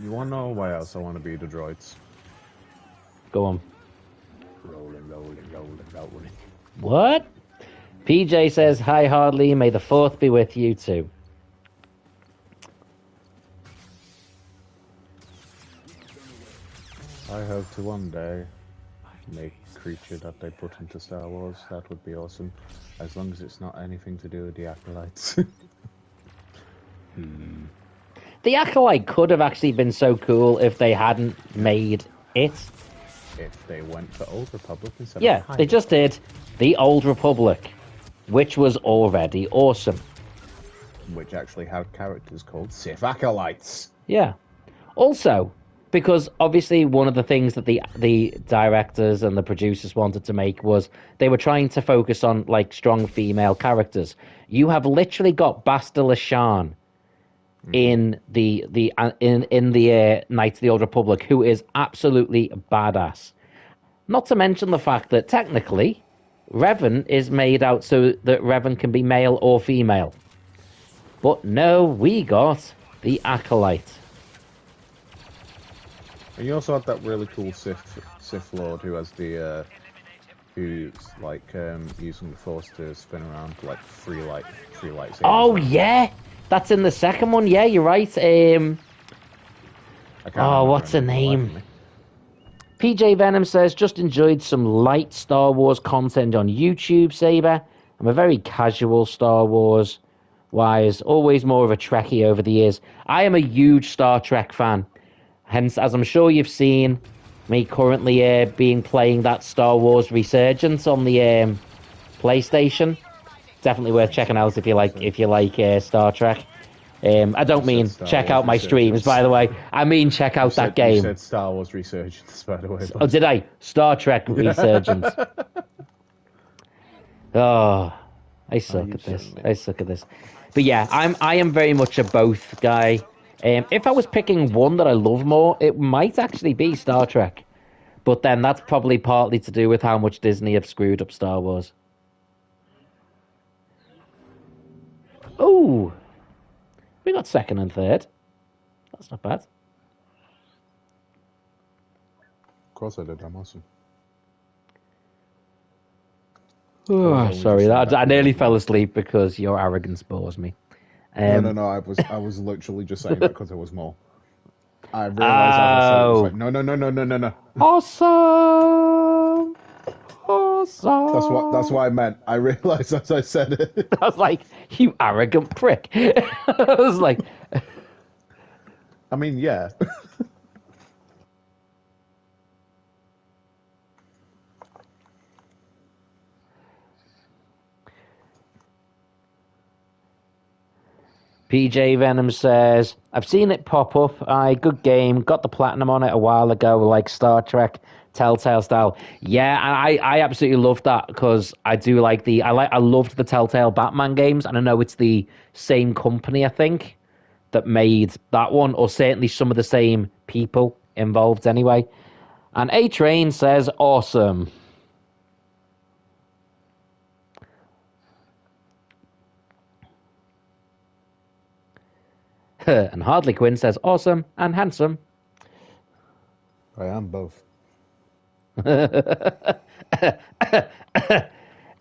You wanna know why else I wanna be the droids? Go on. Rolling. What? PJ says, hi, Hardly. May the 4th be with you, too. I hope to one day make a creature that they put into Star Wars. That would be awesome. As long as it's not anything to do with the Acolytes. The Acolyte could have actually been so cool if they hadn't made it. If they went for Old Republic instead Yeah, of they just did the Old Republic, which was already awesome. Which actually had characters called Sith Acolytes. Yeah. Also, because obviously one of the things that the directors and the producers wanted to make was they were trying to focus on like strong female characters. You have literally got Basta Lashan in the Knights of the Old Republic, who is absolutely badass. Not to mention the fact that technically Revan is made out so that Revan can be male or female. But no, we got the Acolyte. And you also had that really cool Sith Lord who has the who's like using the Force to spin around like three lightsabers. Oh yeah, that's in the second one. Yeah, you're right. What's her name? PJ Venom says, just enjoyed some light Star Wars content on YouTube, Saber. I'm a very casual Star Wars wise, always more of a Trekkie over the years. I am a huge Star Trek fan. Hence, as I'm sure you've seen, me currently playing that Star Wars Resurgence on the PlayStation. Definitely worth checking out if you like Star Trek. I don't mean check out my streams, by the way. I mean check out that game. You said Star Wars Resurgence, by the way. Oh, did I? Star Trek Resurgence. Oh, I suck at this. I suck at this. But yeah, I am very much a both guy. If I was picking one that I love more, it might actually be Star Trek. But then that's probably partly to do with how much Disney have screwed up Star Wars. Oh, we got second and third. That's not bad. Of course I did. I'm awesome. Oh, sorry, I nearly fell asleep because your arrogance bores me. No. I was literally just saying that because there was more. I realized I was like, no. Awesome. That's what I meant. I realized as I said it. I was like, you arrogant prick. I was like, I mean, yeah. PJ Venom says, I've seen it pop up. Good game. Got the platinum on it a while ago, like Star Trek, Telltale style. Yeah, and I absolutely love that because I loved the Telltale Batman games, and I know it's the same company, I think, that made that one, or certainly some of the same people involved anyway. And A-Train says, awesome. And Hardly Quinn says, awesome and handsome. I am both.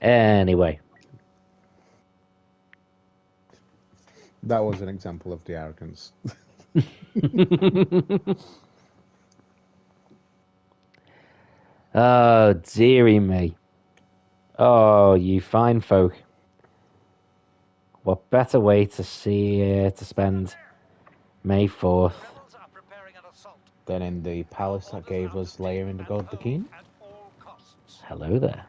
Anyway. That was an example of the arrogance. Oh, dearie me. Oh, you fine folk. What better way to spend May 4th than in the palace that gave us Leia in the Gold Bikini? Hello there.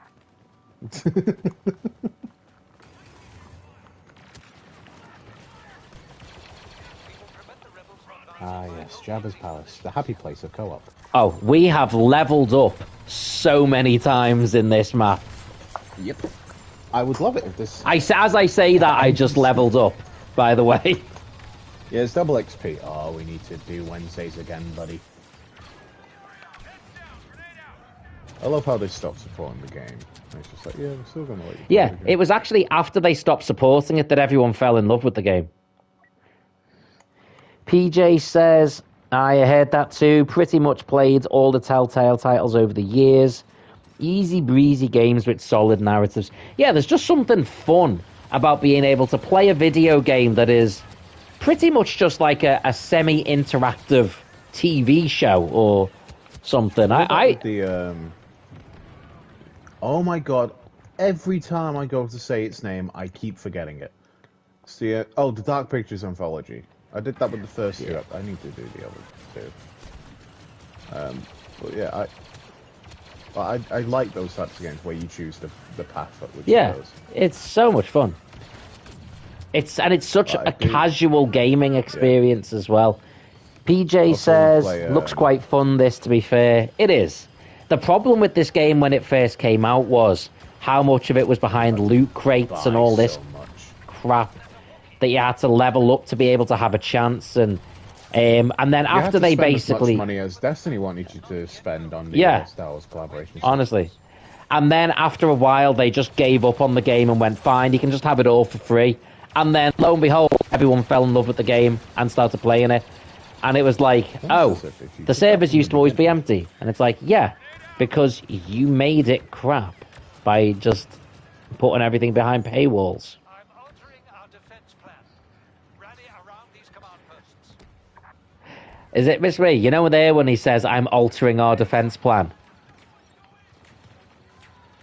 Ah, yes, Jabba's palace, the happy place of co-op. Oh, we have leveled up so many times in this map. Yep. I would love it if this... As I say that, I just leveled up, by the way. Yeah, it's double XP. Oh, we need to do Wednesdays again, buddy. I love how they stopped supporting the game. It's just like, yeah, we're still going to let you. Yeah, it was actually after they stopped supporting it that everyone fell in love with the game. PJ says, I heard that too. Pretty much played all the Telltale titles over the years. Easy breezy games with solid narratives. Yeah, there's just something fun about being able to play a video game that is pretty much just like a semi-interactive TV show or something. Oh my god, every time I go to say its name, I keep forgetting it. See it? Oh, the Dark Pictures Anthology. I did that with the first two. I need to do the other two. But yeah, I like those types of games where you choose the path that which goes. It's so much fun. It's such a casual gaming experience as well. PJ says, looks quite fun, this, to be fair. It is. The problem with this game when it first came out was how much of it was behind loot crates and all this crap that you had to level up to be able to have a chance. And then after they basically... as much money as Destiny wanted you to spend on the Star Wars collaboration. Honestly. And then after a while, they just gave up on the game and went, fine, you can just have it all for free. And then, lo and behold, everyone fell in love with the game and started playing it. And it was like, oh, the servers used to always be empty. And it's like, yeah, because you made it crap by just putting everything behind paywalls. I'm altering our defense plan. Rally around these command posts. Is it, Miss Ray? You know there when he says, I'm altering our defense plan?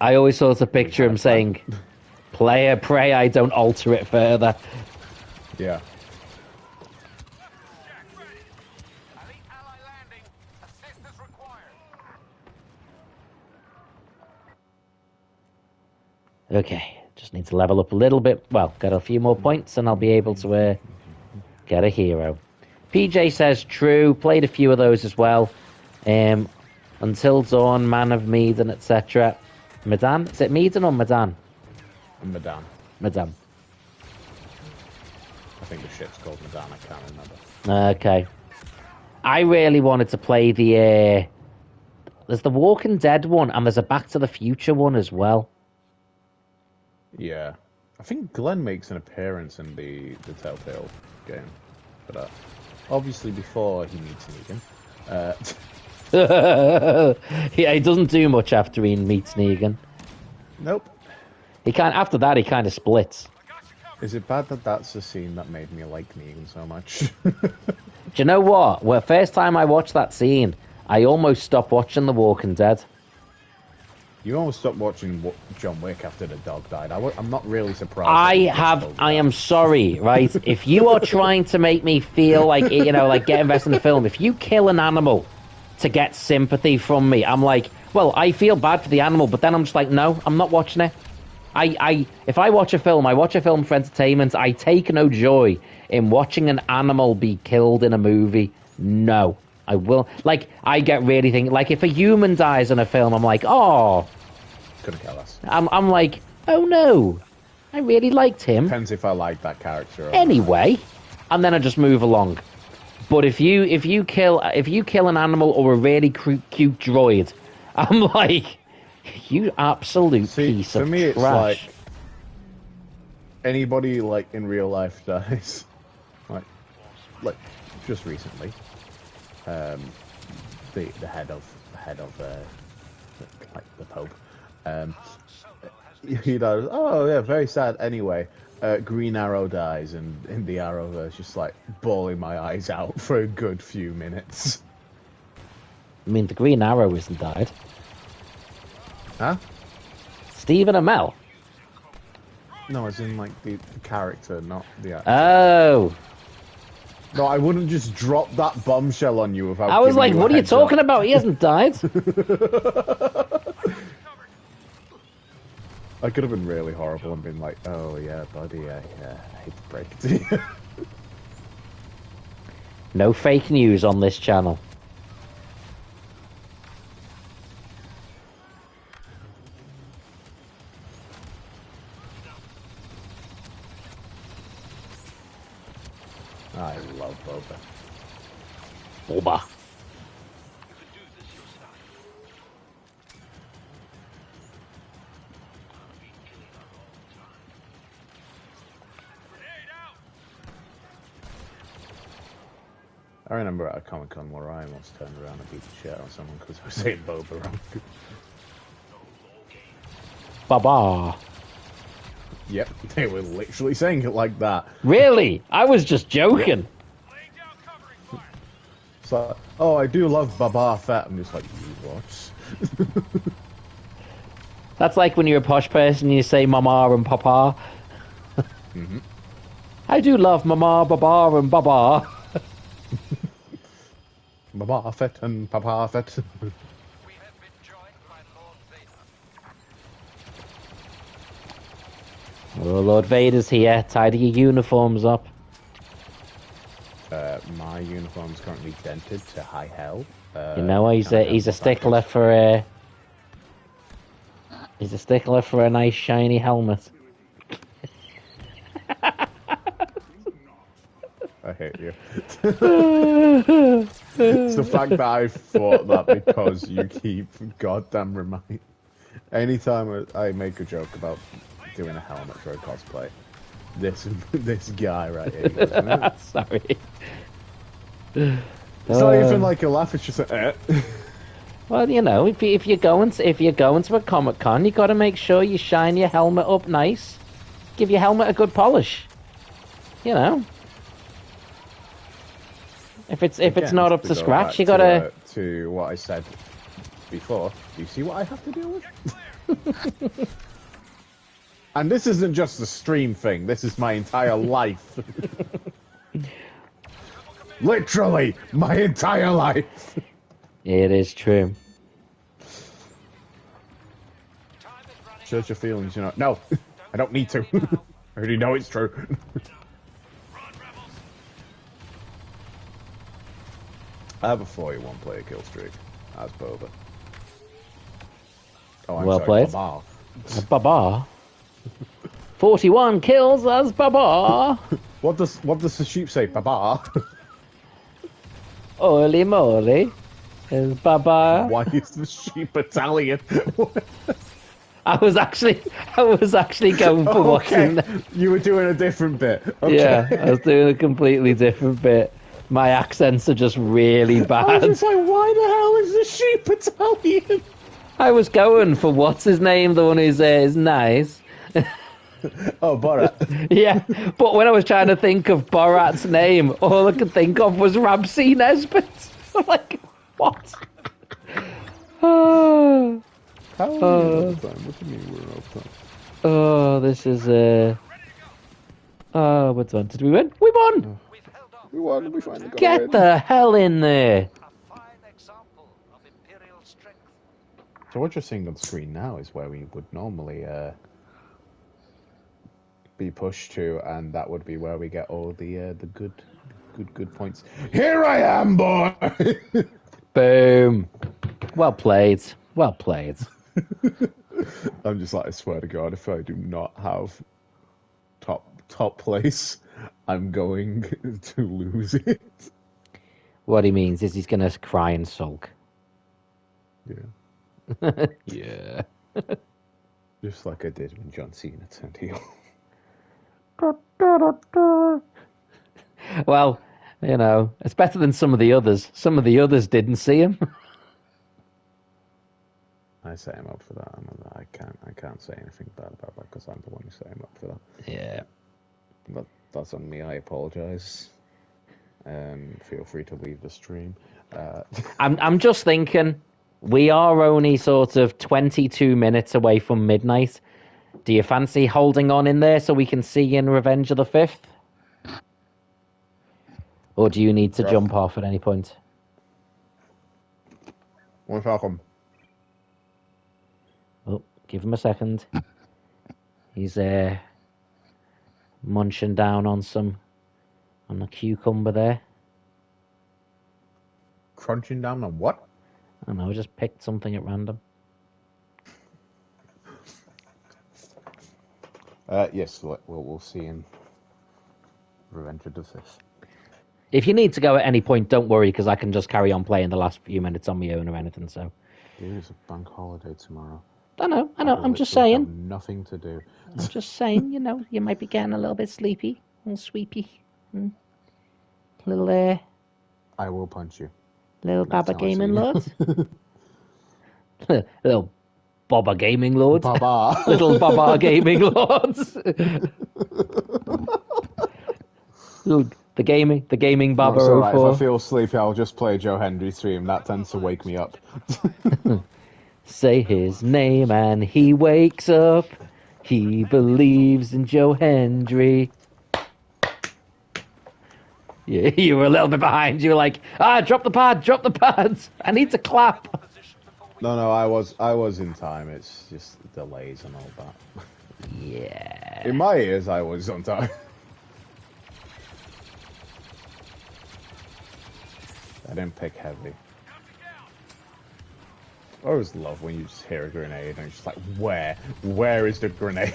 I always sort of picture him saying, player, pray I don't alter it further. Yeah. Elite ally landing. Assist is required. Okay, just need to level up a little bit. Well, get a few more points and I'll be able to get a hero. PJ says, true, played a few of those as well. Until Dawn, Man of Medan, etc. Medan? Is it Medan or Medan? Medan. Medan. I think the ship's called Medan, I can't remember. Okay. I really wanted to play the... there's the Walking Dead one, and there's a Back to the Future one as well. Yeah. I think Glenn makes an appearance in the Telltale game. But obviously before he meets Negan. Yeah, he doesn't do much after he meets Negan. Nope. After that, he kind of splits. Is it bad that that's the scene that made me like Negan so much? Do you know what? Well, first time I watched that scene, I almost stopped watching The Walking Dead. You almost stopped watching John Wick after the dog died. I'm not really surprised. I am sorry, right? If you are trying to make me feel like, you know, like get invested in the film, if you kill an animal to get sympathy from me, I'm like, well, I feel bad for the animal, but then I'm just like, no, I'm not watching it. If I watch a film, I watch a film for entertainment. I take no joy in watching an animal be killed in a movie. No, I will. Like, I get really thinking, like, if a human dies in a film, I'm like, oh. Couldn't care less. I'm like, oh no, I really liked him. Depends if I like that character. Anyway, and then I just move along. But if you kill an animal or a really cute droid, I'm like, you absolute piece of trash. For me, it's like anybody like in real life dies, like just recently, the head of like the Pope, he dies. Oh yeah, very sad. Anyway. Green Arrow dies, and in the Arrowverse, just like bawling my eyes out for a good few minutes. I mean, the Green Arrow isn't died. Huh? Stephen Amell? No, as in like the character, not the actor. Oh. No, I wouldn't just drop that bombshell on you without. I was like, what are you talking about? He hasn't died. I could have been really horrible and been like, oh yeah, buddy, I hate to break it to you. No fake news on this channel. I love Boba. Boba. I remember at a Comic-Con where I once turned around and beat the shit out of someone because I was saying Boba wrong. Baba. Yep, they were literally saying it like that. Really? I was just joking. It's like, oh, I do love Baba Fett. I'm just like, you what? That's like when you're a posh person and you say mama and papa. Mm-hmm. I do love mama, baba, and baba. Baba Fett and Papa Fett. We have been joined by Lord Vader. Oh, Lord Vader's here. Tidy your uniforms up. My uniform's currently dented to high hell. You know, he's a stickler for a... He's a stickler for a nice shiny helmet. I hate you. It's the fact that I thought that because you keep goddamn anytime I make a joke about doing a helmet for a cosplay, this guy right here. Goes, Sorry. it's not even like a laugh. It's just like, Well, you know, if you're going to a Comic-Con, you got to make sure you shine your helmet up nice. Give your helmet a good polish. You know. If it's not up to scratch, you gotta. To what I said before. Do you see what I have to deal with? And this isn't just a stream thing. This is my entire life. Literally, my entire life. It is true. Search your feelings, you know. No, I don't need to. I already know it's true. I have a 41 player kill streak as Boba. Oh, I'm Well sorry, played. Baba. Baba. 41 kills as Baba. What does the sheep say? Baba. Holy moly. Is Baba. Why is the sheep Italian? I was actually going for watching that. You were doing a different bit. Okay. Yeah, I was doing a completely different bit. My accents are just really I bad. was just like, why the hell is the sheep Italian? I was going for what's his name, the one who's is nice. Oh, Borat. Yeah, but when I was trying to think of Borat's name, all I could think of was Ramsey Nesbitt. I'm like, what? Oh, How are we in overtime? What do you mean we're in overtime? oh, this is oh, what's on? Did we win? We won! We won. We finally got Get in. the hell in there! A fine example of imperial strength. So what you're seeing on the screen now is where we would normally be pushed to, and that would be where we get all the good points. Here I am, boy. Boom! Well played. Well played. I'm just like, I swear to God, if I do not have top place, I'm going to lose it. What he means is he's gonna cry and sulk. Yeah. Yeah. Just like I did when John Cena turned heel. Well, you know, it's better than some of the others. Some of the others didn't see him. I set him up for that. I can't say anything bad about that because I'm the one who set him up for that. Yeah. That's on me. I apologize. Feel free to leave the stream. I'm just thinking, we are only sort of 22 minutes away from midnight. Do you fancy holding on in there so we can see you in Revenge of the 5th? Or do you need to jump off at any point? One Falcon. Oh, give him a second. He's munching down on a cucumber there. Crunching down on what? I don't know, I just picked something at random. Yes, we'll see in Revenge of the 5th. If you need to go at any point, don't worry, because I can just carry on playing the last few minutes on my own or anything, so... It is a bank holiday tomorrow. I know, I'm just literally saying. have nothing to do. I'm just saying, you know, you might be getting a little bit sleepy, a little sweepy. Little, I will punch you. little Next Baba time I see Gaming you. Lord. Little Baba Gaming Lord. Baba. Little Baba Gaming Lords. Little, the gaming Baba It's alright, if 04. I feel sleepy, I'll just play Joe Hendry stream. That tends to wake me up. Say his name and he wakes up. He believes in Joe Hendry. Yeah, you were a little bit behind. You were like, drop the pads. I need to clap. No, I was in time. It's just delays and all that. Yeah. In my ears, I was on time. I didn't pick heavy. I always love when you just hear a grenade and it's just like, where? Where is the grenade?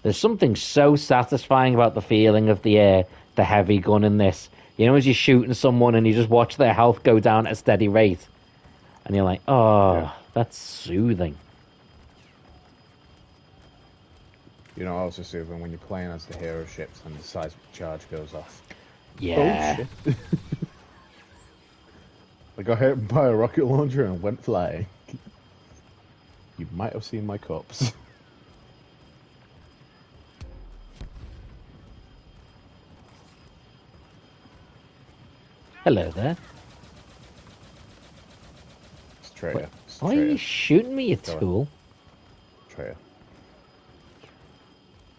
There's something so satisfying about the feeling of the heavy gun in this. You know, as you're shooting someone and you just watch their health go down at a steady rate. And you're like, oh, Yeah. that's soothing. You know, also soothing when you're playing as the hero ships and the seismic charge goes off. Yeah. Oh shit! I got hit by a rocket launcher and went flying. You might have seen my corpse. Hello there. It's traitor. It's Why are you traitor. shooting me, you Go on. tool? Traitor.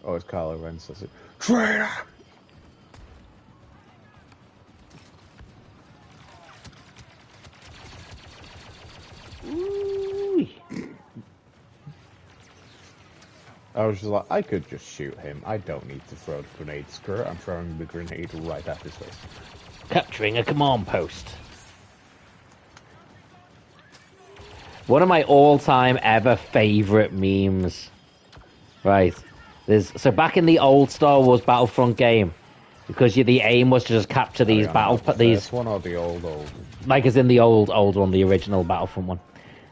Oh, it's Kylo Ren says it. Traitor! Ooh. I was just like, I could just shoot him. I don't need to throw the grenade. Screw it, I'm throwing the grenade right at his face. Capturing a command post. One of my all-time ever favorite memes. Right. So back in the old Star Wars Battlefront game, because the aim was to just capture these This one or the old? Like as in the old one, the original Battlefront one.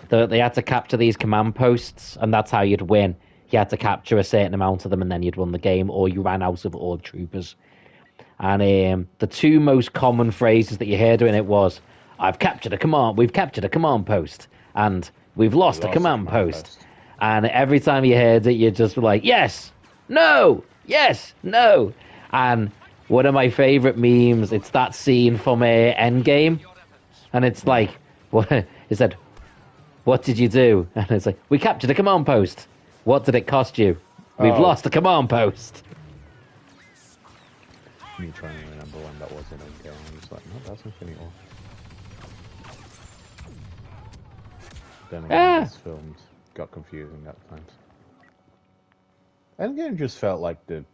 They had to capture these command posts, and that's how you'd win. You had to capture a certain amount of them, and then you'd win the game, or you ran out of all troopers. And the two most common phrases that you heard in it was, we've captured a command post, and we've lost a command post. And every time you heard it, you'd just be like, yes, no, yes, no. And one of my favorite memes, it's that scene from Endgame, and it's like, what it said, what did you do? And it's like, we captured a command post. What did it cost you? We've lost a command post. Me trying to remember when that was in Endgame. I was like, no, that's Infinity War. Then again, this film got confusing at times. Endgame just felt like the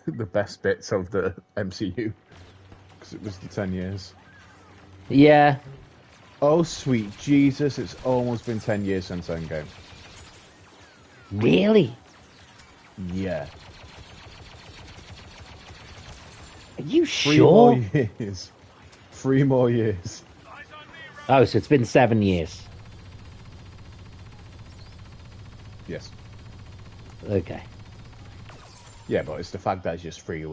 the best bits of the MCU because it was the 10 years. Yeah. Oh sweet Jesus! It's almost been 10 years since Endgame. Really? Yeah. Are you 3 sure? more years. 3 more years. Oh, so it's been 7 years. Yes. Okay. Yeah, but it's the fact that it's just 3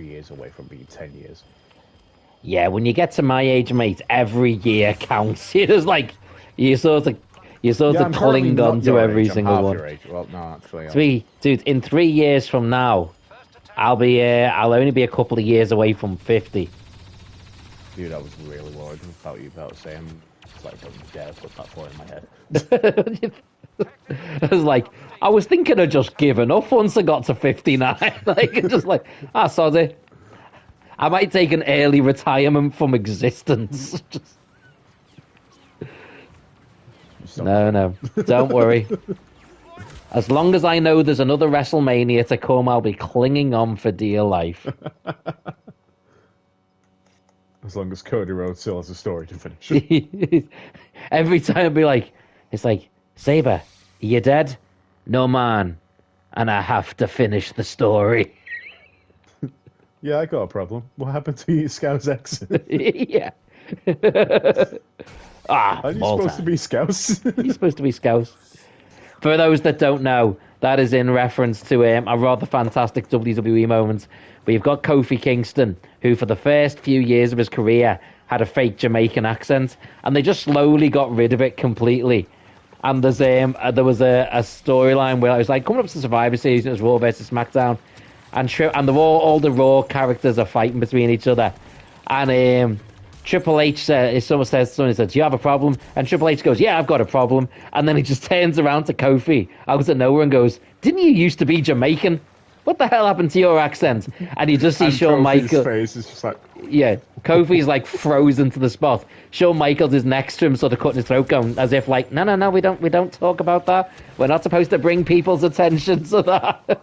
years away from being 10 years. Yeah, when you get to my age, mate, every year counts. You're just like, you sort of I'm currently cling not on to your every age, I'm single half one. your age. Well, no, actually, Dude, in 3 years from now, I'll only be a couple of years away from 50. dude, I was really worried about you about saying, it's like, don't dare put that thought in my head. I was like, I was thinking of just giving up once I got to 59. Like, just like, sorry. I might take an early retirement from existence. No, don't worry. As long as I know there's another WrestleMania to come, I'll be clinging on for dear life. As long as Cody Rhodes still has a story to finish. Every time I'll be like, it's like, Saber, you dead? No, man. And I have to finish the story. Yeah, I got a problem. What happened to your Scouse accent? Yeah. Are you supposed to be Scouse? He's supposed to be Scouse. For those that don't know, that is in reference to a rather fantastic WWE moment. But you've got Kofi Kingston, who for the first few years of his career had a fake Jamaican accent, and they just slowly got rid of it completely. And there was a storyline where it was like coming up to Survivor Series, it was Raw versus SmackDown, and all the Raw characters are fighting between each other, and Triple H says, do you have a problem? And Triple H goes, yeah, I've got a problem. And then he just turns around to Kofi out of nowhere and goes, didn't you used to be Jamaican? What the hell happened to your accent? And you just see Shawn Michaels. Face is just like... Yeah, Kofi's like frozen to the spot. Shawn Michaels is next to him, sort of cutting his throat, going as if like, no, we don't talk about that. We're not supposed to bring people's attention to that.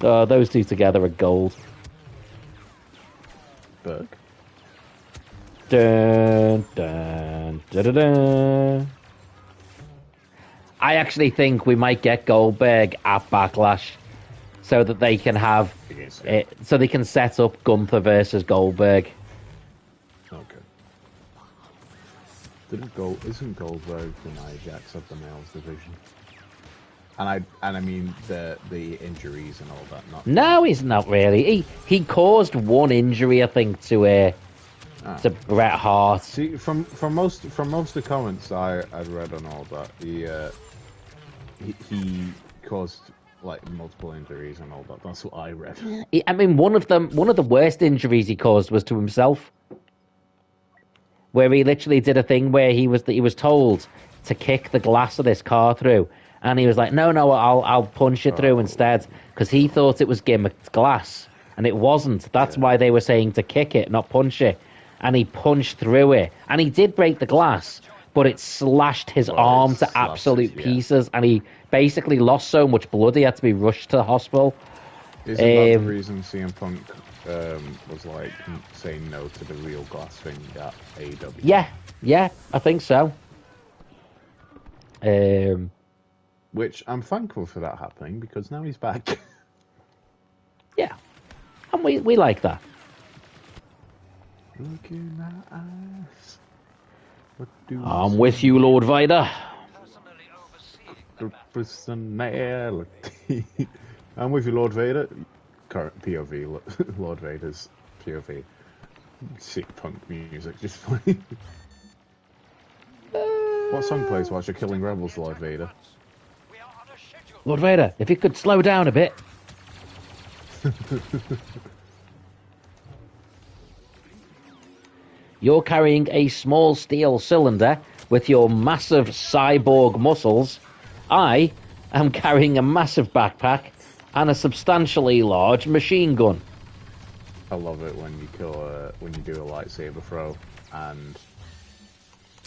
Oh, those two together are gold. Berg. Dun, dun, dun, dun, dun. I actually think we might get Goldberg at Backlash, so that they can have it, so they can set up Gunther versus Goldberg. Okay. Isn't Goldberg the Nia Jax of the males division? And I mean the injuries and all that. Not No, he's not really. He caused one injury, I think, to Bret Hart. See, from most of the comments I'd read on all that, he caused like multiple injuries and all that. That's what I read. I mean, one of the worst injuries he caused was to himself, where he literally did a thing where he was told to kick the glass of this car through, and he was like, no, I'll punch it through instead, because he thought it was gimmicked glass, and it wasn't. That's why they were saying to kick it, not punch it. And he punched through it, and he did break the glass, but it slashed his arm to absolute pieces, and he basically lost so much blood he had to be rushed to the hospital. Isn't that the reason CM Punk was like saying no to the real glass thing at AEW? Yeah, I think so. Which I'm thankful for that happening, because now he's back. Yeah, and we like that. Look in my eyes. I'm with you, Lord Vader. The personality. I'm with you, Lord Vader. Current POV, Lord Vader's POV. Sick punk music, just funny. What song plays whilst you're killing rebels, Lord Vader? Lord Vader, if you could slow down a bit. You're carrying a small steel cylinder with your massive cyborg muscles. I am carrying a massive backpack and a substantially large machine gun. I love it when you when you do a lightsaber throw and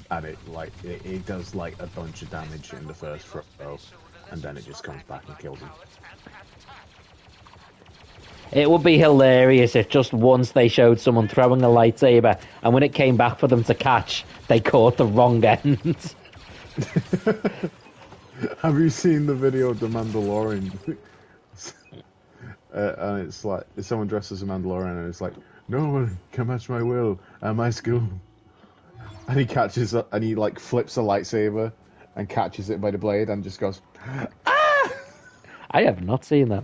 it does like a bunch of damage in the first throw, and then it just comes back and kills him. It would be hilarious if just once they showed someone throwing a lightsaber, and when it came back for them to catch, they caught the wrong end. Have you seen the video of the Mandalorian? And it's like someone dressed as a Mandalorian, and it's like, no one can match my will and my skill. And he catches it, and he like flips a lightsaber and catches it by the blade, and just goes, ah! I have not seen that.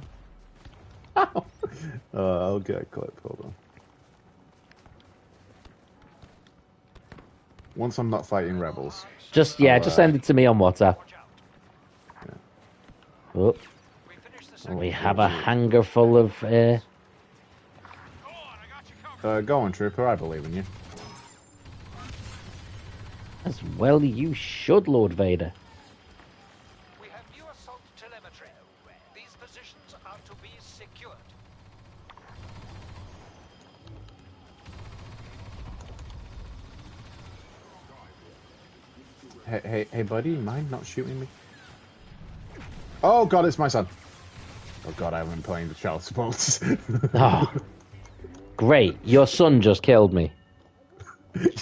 I'll get a clip. Hold on. Once I'm not fighting rebels. Just send it to me on WhatsApp. Yeah. Oh. We have a hangar full of... Go on, Trooper. I believe in you. As well you should, Lord Vader. We have new assault telemetry. These positions are to be secured. Hey, buddy, you mind not shooting me? Oh God, it's my son. Oh God, I haven't been playing the child support. Oh, great. Your son just killed me.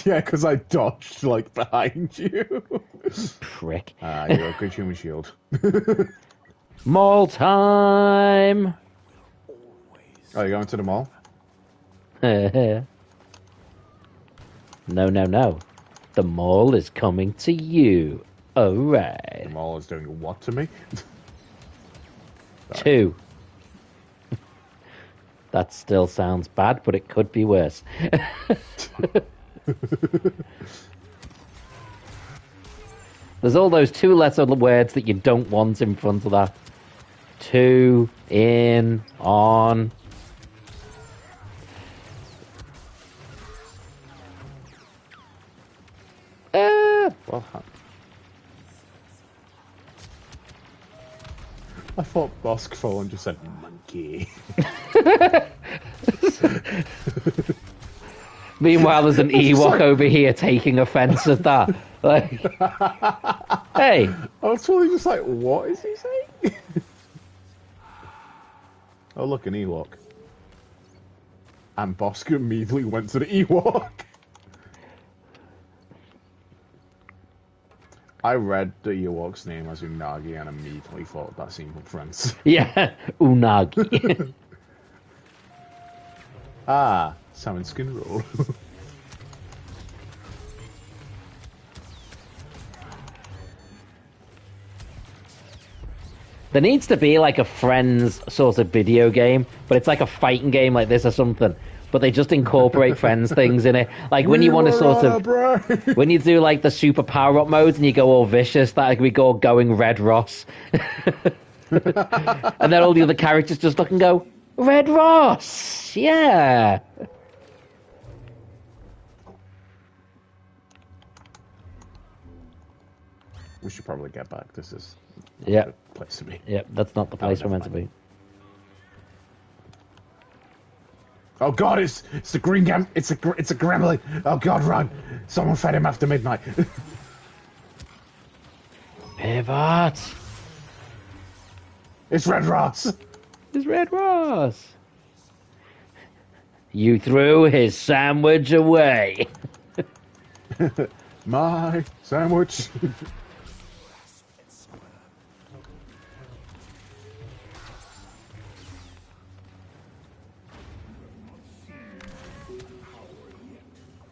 Yeah, because I dodged, like, behind you. Prick. You're a good human shield. Mall time! Oh, you going to the mall? No. The mall is coming to you. Alright. The mall is doing what to me? 2. That still sounds bad, but it could be worse. There's all those 2-letter words that you don't want in front of that. 2, in, on. Well, I thought Bosk Fallen just said monkey. Meanwhile, there's an Ewok over here taking offense at that. Like, hey. I was totally just like, what is he saying? Oh, look, an Ewok. And Bosk immediately went to the Ewok. I read the Ewok's name as Unagi and immediately thought that seemed from France. Yeah, Unagi. Salmon skin roll. There needs to be like a Friends sort of video game, but it's like a fighting game like this or something. But they just incorporate Friends things in it. Like when you want to sort of, when you do like the super power up modes and you go all vicious, that like we go going Red Ross, and then all the other characters just look and go Red Ross, yeah. We should probably get back. This is not Yeah. a good place to be. Yep, that's not the place we're never meant to be. Oh God, it's the green gam. It's a gremlin. Oh God, run! Someone fed him after midnight. Pivot. It's Red Ross. It's Red Ross. You threw his sandwich away. My sandwich.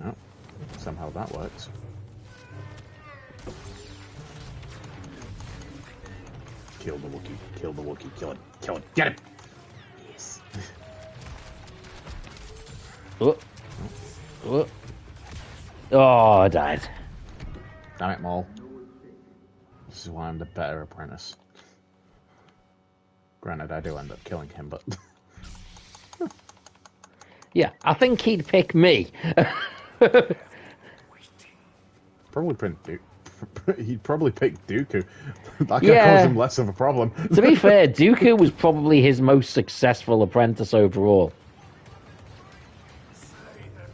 Oh, somehow that works. Kill the Wookiee. Kill the Wookiee. Kill him. Kill him. Get him. Yes. Oh. Oh. Oh, I died. Damn it, Maul. This is why I'm the better apprentice. Granted, I do end up killing him, but... Yeah, I think he'd pick me. Probably he'd probably pick Dooku. That Yeah. can cause him less of a problem. To be fair, Dooku was probably his most successful apprentice overall.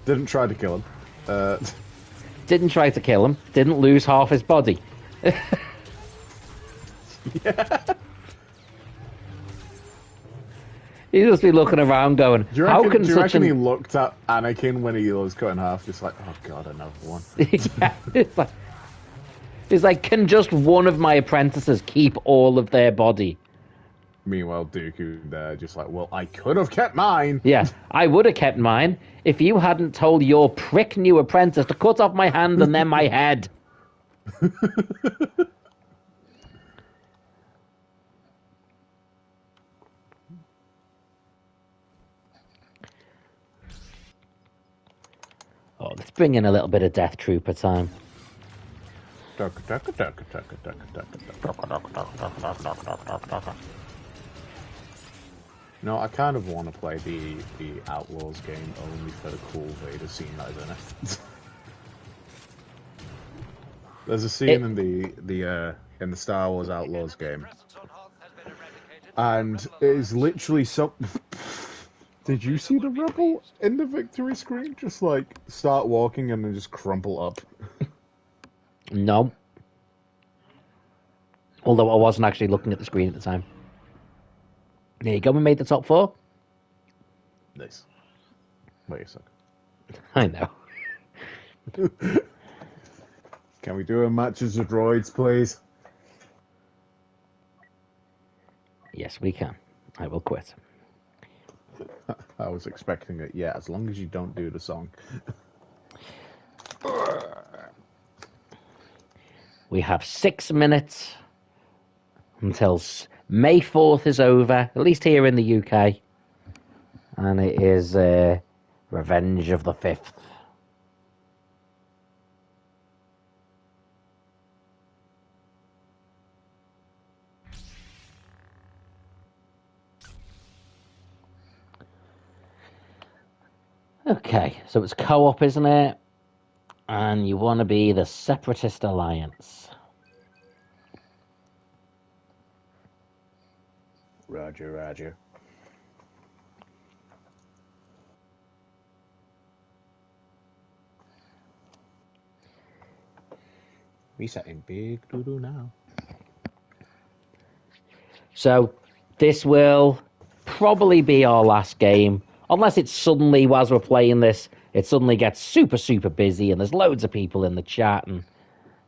Didn't try to kill him. Didn't try to kill him. Didn't lose half his body. Yeah. He'd just be looking around going, Do you reckon he looked at Anakin when he was cut in half, just like, oh God, another one? Yeah, it's like, can just one of my apprentices keep all of their body? Meanwhile, Dooku there, just like, well, I could have kept mine. Yeah, I would have kept mine if you hadn't told your prick new apprentice to cut off my hand and then my head. Oh, let's bring in a little bit of Death Trooper time. No, I kind of want to play the Outlaws game only for the cool Vader scene that is in it. There's a scene in the Star Wars Outlaws game, and it is literally so. Did you see the rebel in the victory screen just like start walking and then just crumple up? No. Although I wasn't actually looking at the screen at the time. There you go, we made the top 4. Nice. Wait a second. I know. Can we do a match as the droids, please? Yes, we can. I will quit. I was expecting it. Yeah, as long as you don't do the song. We have 6 minutes until May 4th is over, at least here in the UK. And it is Revenge of the 5th. Okay, so it's co-op, isn't it? And you want to be the Separatist Alliance. Roger, roger. We setting big doo-doo now. So this will probably be our last game. Unless it suddenly, as we're playing this, it suddenly gets super, super busy and there's loads of people in the chat and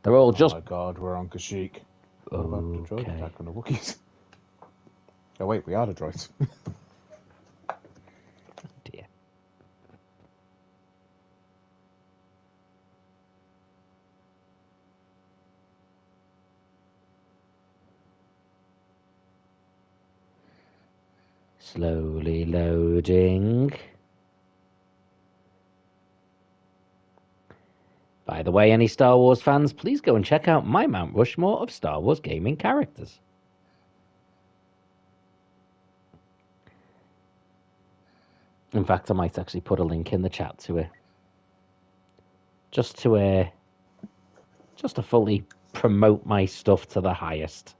they're all just... Oh my God, we're on Kashyyyk. What about the droid attack on the Wookiees? Oh wait, we are the droids. Dear. Slowly loading. By the way, any Star Wars fans, please go and check out my Mount Rushmore of Star Wars gaming characters. In fact, I might actually put a link in the chat to it. Just to fully promote my stuff to the highest.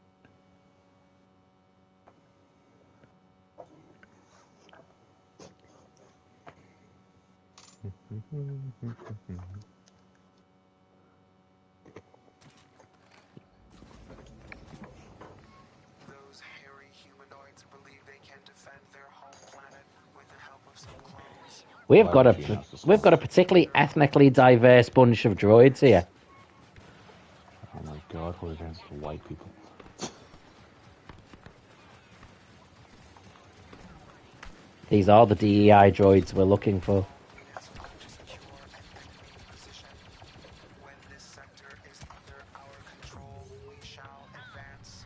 Those hairy humanoids believe they can defend their home planet with the help of some clones. We've got a particularly ethnically diverse bunch of droids here. Oh my god, we're against the white people. These are the DEI droids we're looking for. When this sector is under our control, we shall advance.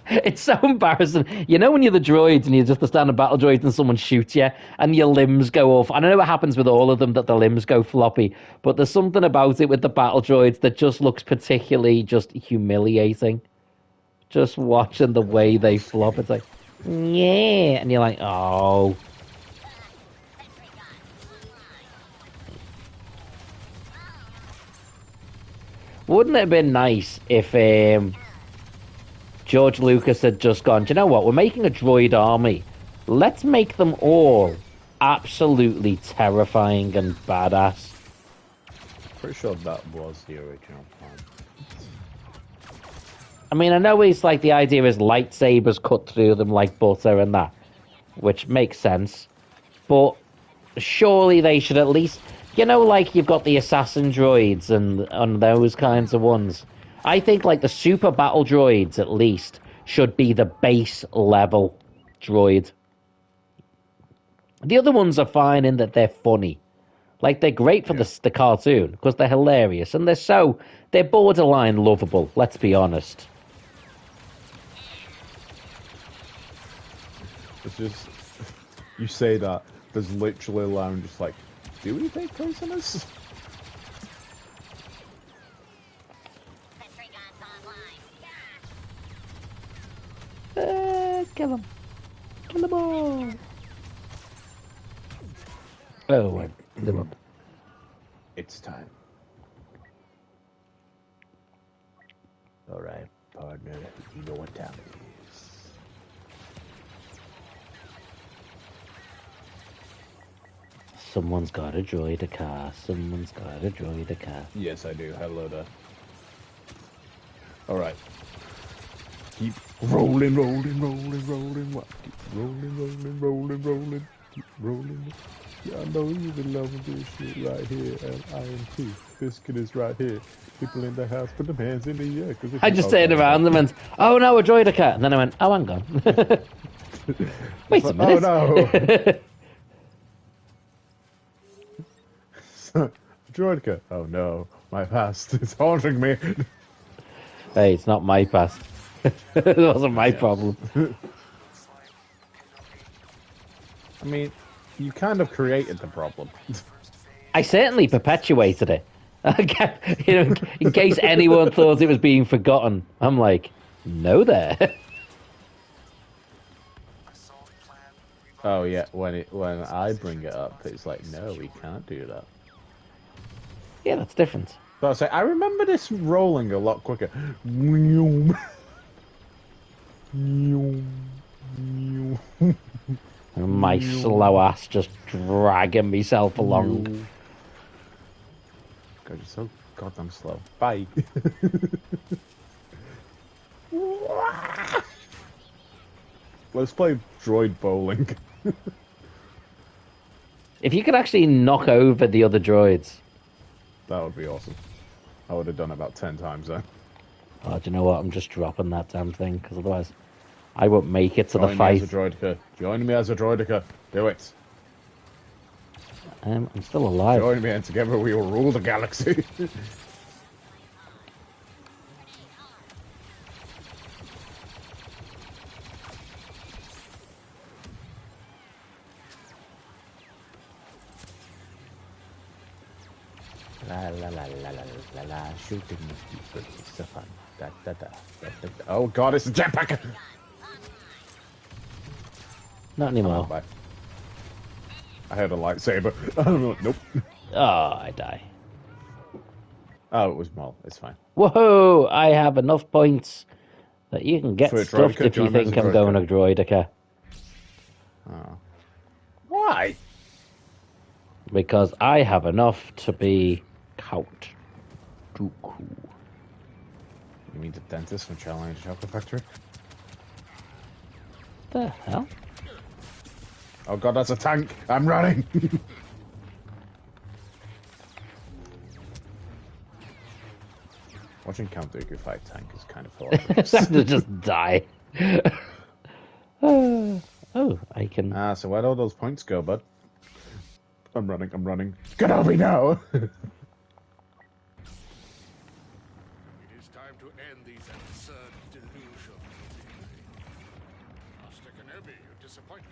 It's so embarrassing. You know when you're the droids and you're just the standard battle droids and someone shoots you and your limbs go off. I don't know what happens with all of them that the limbs go floppy, but there's something about it with the battle droids that just looks particularly just humiliating. Just watching the way they flop. It's like, yeah. And you're like, oh. Wouldn't it have been nice if George Lucas had just gone, do you know what? We're making a droid army. Let's make them all absolutely terrifying and badass. Pretty sure that was the original plan. I mean, I know it's like the idea is lightsabers cut through them like butter and that, which makes sense. But surely they should at least, you know, like you've got the assassin droids and those kinds of ones. I think like the super battle droids at least should be the base level droid. The other ones are fine in that they're funny. Like they're great for the cartoon because they're hilarious and they're borderline lovable, let's be honest. It's just, you say that, there's literally a line just like, do we take prisoners? Kill them. Kill them all. Oh, I live up. It's time. Alright, partner, you know what time it is. Someone's got a droid a car. Someone's got a droid a car. Yes, I do. Hello there. Alright. Keep rolling, rolling, rolling, rolling. What? Keep rolling, rolling, rolling, rolling. Keep rolling. Yeah, I know you've been loving this shit right here, and I am too. Biscuit is right here. People in the house, put them hands in the air. I just turned around and went, oh no, a droid a car. And then I went, oh, hang on. Wait a minute. Oh no. Droidka. Oh no, my past is haunting me. Hey, it's not my past. It wasn't my problem. I mean, you kind of created the problem. I certainly perpetuated it. You know, in case anyone thought it was being forgotten. I'm like, no there. Oh yeah, when I bring it up, it's like, no, we can't do that. Yeah, that's different. So I say, I remember this rolling a lot quicker. My slow ass just dragging myself along. God, you're so goddamn slow. Bye. Let's play droid bowling. If you could actually knock over the other droids. That would be awesome. I would have done about 10 times then. Oh, do you know what? I'm just dropping that damn thing, because otherwise I won't make it to the Join me fight. as a droidica. Join me as a droidica. Do it. I'm still alive. Join me and together we will rule the galaxy. La la la la la la la. Shooting people is so fun. Da, da, da, da, da, da. Oh god, it's a jetpack! Not anymore. Bye. I had a lightsaber. Nope. Oh, I die. Oh, it was Mol. It's fine. Whoa! I have enough points that you can get For a stuffed droideka? if you Join me as think a I'm going droideka. a droideka. Oh. Why? Because I have enough to be Count Dooku. You mean the dentist from Charlie and the Chocolate Factory? The hell? Oh god, that's a tank! I'm running! Watching Count Dooku fight tank is kind of hilarious. Time to just die. Oh, I can. Ah, so where'd all those points go, bud? I'm running. Kenobi, no! It is time to end these absurd delusions. Master Kenobi, you disappoint me.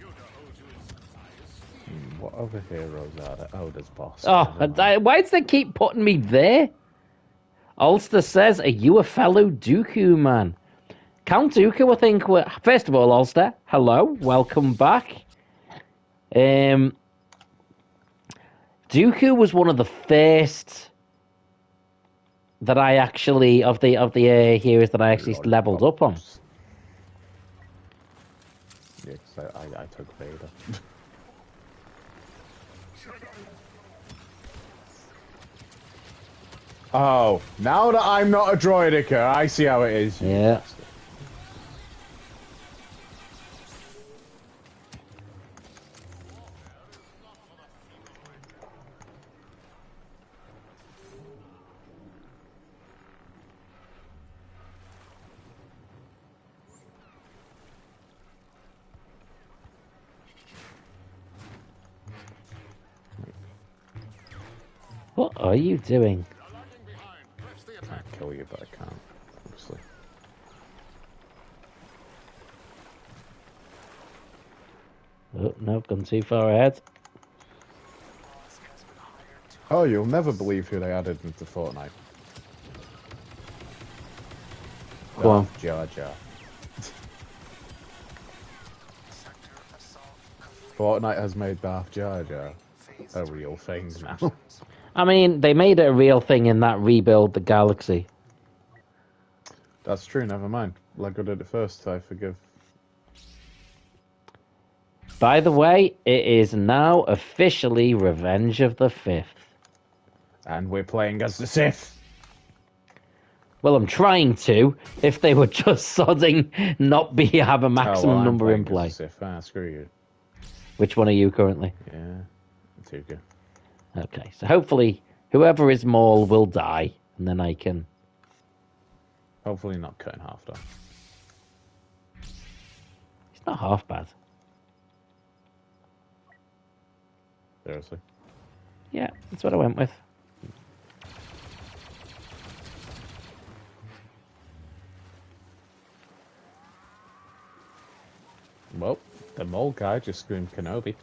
Yoda holds you in such high esteem. What other heroes are there? Oh, there's Boss. Oh, why does they keep putting me there? Ulster says, "Are you a fellow Dooku man?" Count Dooku, I think. First of all, Ulster, hello, welcome back. Dooku was one of the first that I actually of the heroes that I actually leveled up on. Yeah, because I took Vader. Oh, now that I'm not a droideka, I see how it is. Yeah. What are you doing? I can't kill you, but I can't, obviously. Oh, no, gone too far ahead. Oh, you'll never believe who they added into Fortnite. Go on. Jar Jar. Fortnite has made Darth Jar Jar a real thing now. I mean, they made it a real thing in that Rebuild the Galaxy. That's true, never mind. Lego did it first, so I forgive. By the way, it is now officially Revenge of the Fifth. And we're playing as the Sith. Well, I'm trying to. If they were just sodding not have a maximum number in play. Sith. Ah, screw you. Which one are you currently? Yeah, too good. Okay, so hopefully whoever is Maul will die, and then I can... Hopefully not cut in half, though. It's not half bad. Seriously. Yeah, that's what I went with. Well, the mole guy just screamed Kenobi.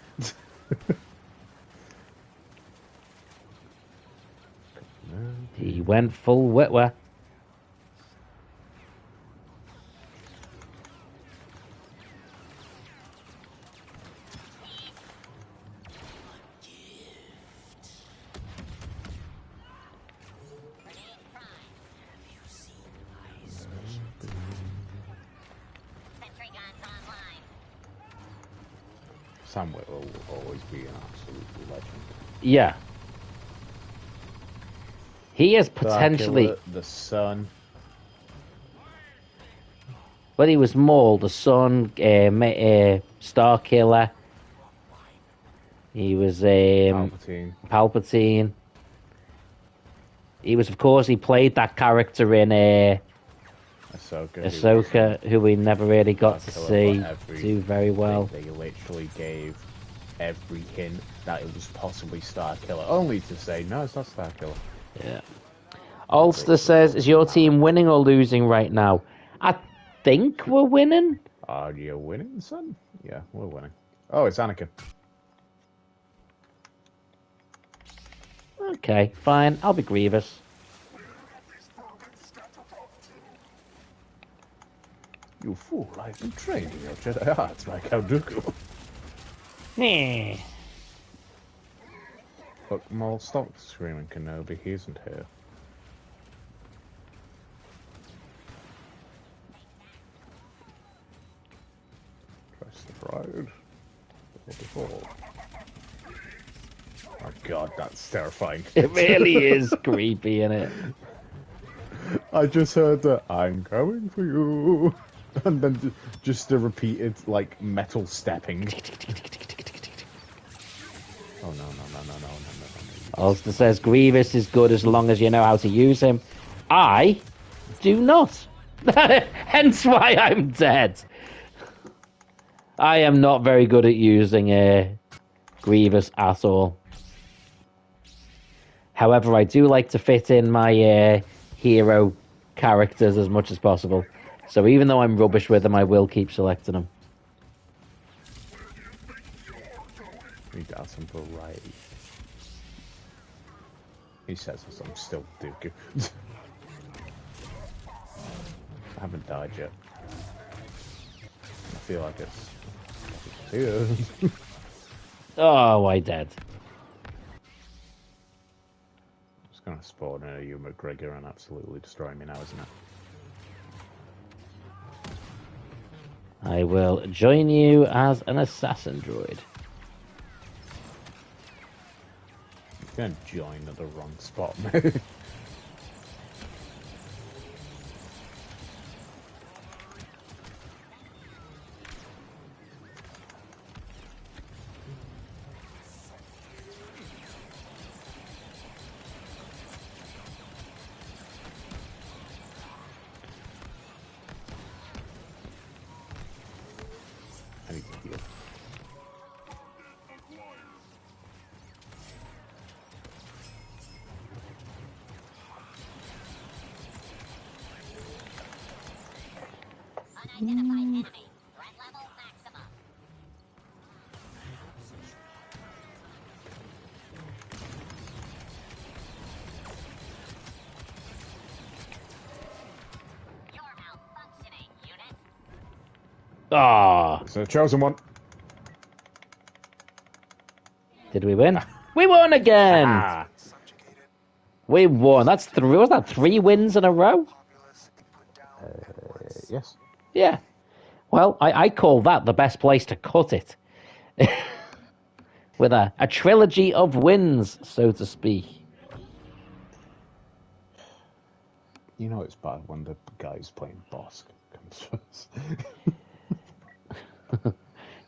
He went full wetware. Sam will always be an absolute legend. Yeah. He is potentially... Starkiller, the Sun. Well, he was Maul, the Sun, Starkiller. He was Palpatine. He was, of course, he played that character in Ahsoka, who we never really got to see do very well. They literally gave every hint that it was possibly Starkiller, only to say, no, it's not Starkiller. Yeah. Ulster says, is your team winning or losing right now? I think we're winning. Are you winning, son? Yeah, we're winning. Oh, it's Anakin. Okay, fine. I'll be Grievous. You fool, I've been trained in your Jedi arts by Count Dooku. Eh. Look, Maul, stop screaming, Kenobi. He isn't here. Press the road. Before. Oh god, that's terrifying. It really is creepy, innit? I just heard that I'm coming for you, and then just the repeated like metal stepping. Oh no. Ulster says Grievous is good as long as you know how to use him. I do not. Hence why I'm dead. I am not very good at using Grievous at all. However, I do like to fit in my hero characters as much as possible. So even though I'm rubbish with them, I will keep selecting them. Need to add some variety. He says as I'm still Dooku. I haven't died yet. I feel like it's here. Oh, I dead. It's gonna spawn in a Ewan McGregor and absolutely destroy me now, isn't it? I will join you as an assassin droid. You're gonna join at the wrong spot, mate. I need to heal. Unidentified enemy. Threat level maximum. You're malfunctioning, unit. Ah, It's the chosen one. did we win? We won again. Ah, Subjugated. We won. That's three. Was that 3 wins in a row? Populace put down. yes. Yeah. Well, I call that the best place to cut it. With a trilogy of wins, so to speak. You know it's bad when the guy who's playing Bosk comes first.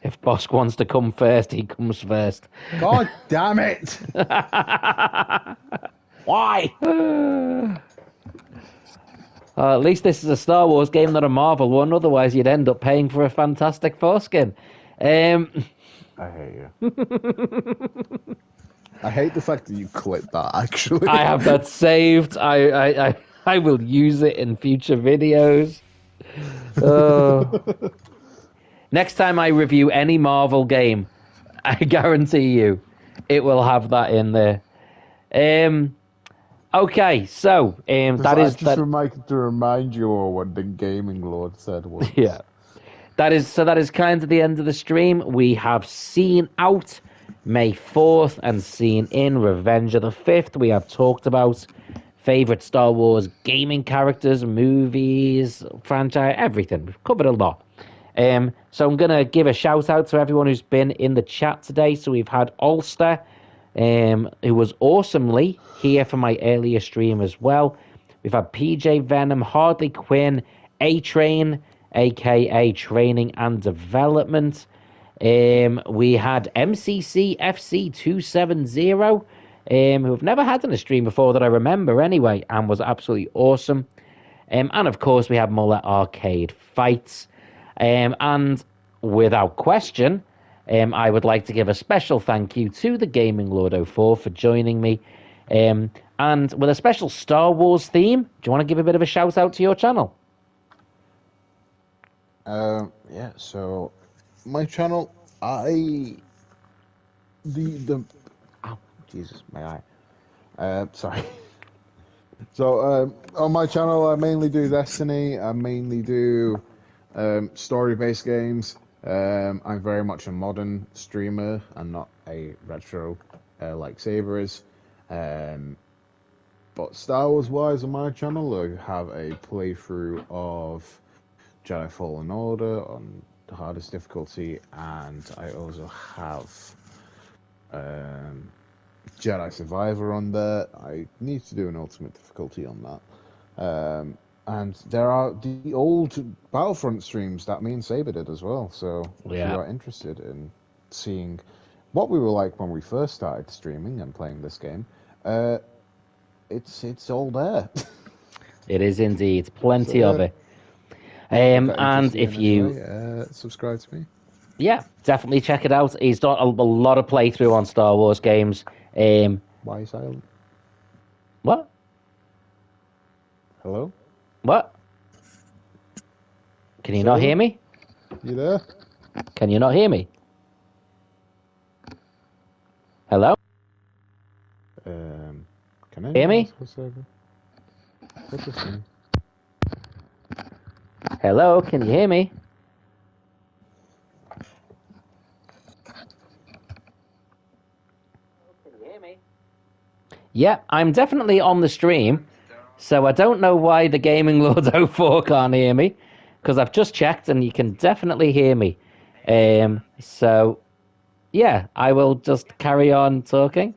If Bosk wants to come first, he comes first. God damn it! Why? At least this is a Star Wars game, not a Marvel one. Otherwise, you'd end up paying for a Fantastic Foreskin. I hate you. I hate the fact that you clipped that, actually. I have that saved. I will use it in future videos. Next time I review any Marvel game, I guarantee you it will have that in there. Okay, so that is just to remind you all what the Gaming Lord said was. Yeah. That is kind of the end of the stream. We have seen out May 4th and seen in Revenge of the 5th. We have talked about favorite Star Wars gaming characters, movies, franchise, everything. We've covered a lot. So I'm going to give a shout out to everyone who's been in the chat today. So we've had Ulster, who was awesomely here for my earlier stream as well. We've had PJ Venom, Hardly Quinn, A-Train, aka Training and Development. We had MCC FC 270, who have never had in a stream before that I remember anyway, and was absolutely awesome. And of course, we have Mullet Arcade Fights. And without question, I would like to give a special thank you to the Gaming Lord 04 for joining me. And with a special Star Wars theme, do you want to give a bit of a shout out to your channel? Yeah, so my channel, oh, Jesus, my eye. Sorry. So on my channel, I mainly do Destiny. I mainly do story-based games. I'm very much a modern streamer and not a retro like Saber is. But Star Wars wise on my channel, I have a playthrough of Jedi Fallen Order on the hardest difficulty, and I also have Jedi Survivor on there. I need to do an ultimate difficulty on that. And there are the old Battlefront streams that me and Saber did as well. So if Yeah. you are interested in seeing what we were like when we first started streaming and playing this game, it's all there. It is indeed. Plenty So, of yeah. it. If that And interests you if in any you... way, subscribe to me. Yeah, definitely check it out. He's done a lot of playthrough on Star Wars games. Why are you silent? What? Hello? What? Can you not hear me? You there? Can you not hear me? Hello? Can I Hear me? What's this thing? Hello, can you hear me? Yeah, I'm definitely on the stream, so I don't know why the Gaming Lord 04 can't hear me, because I've just checked and you can definitely hear me. So, yeah, I will just carry on talking.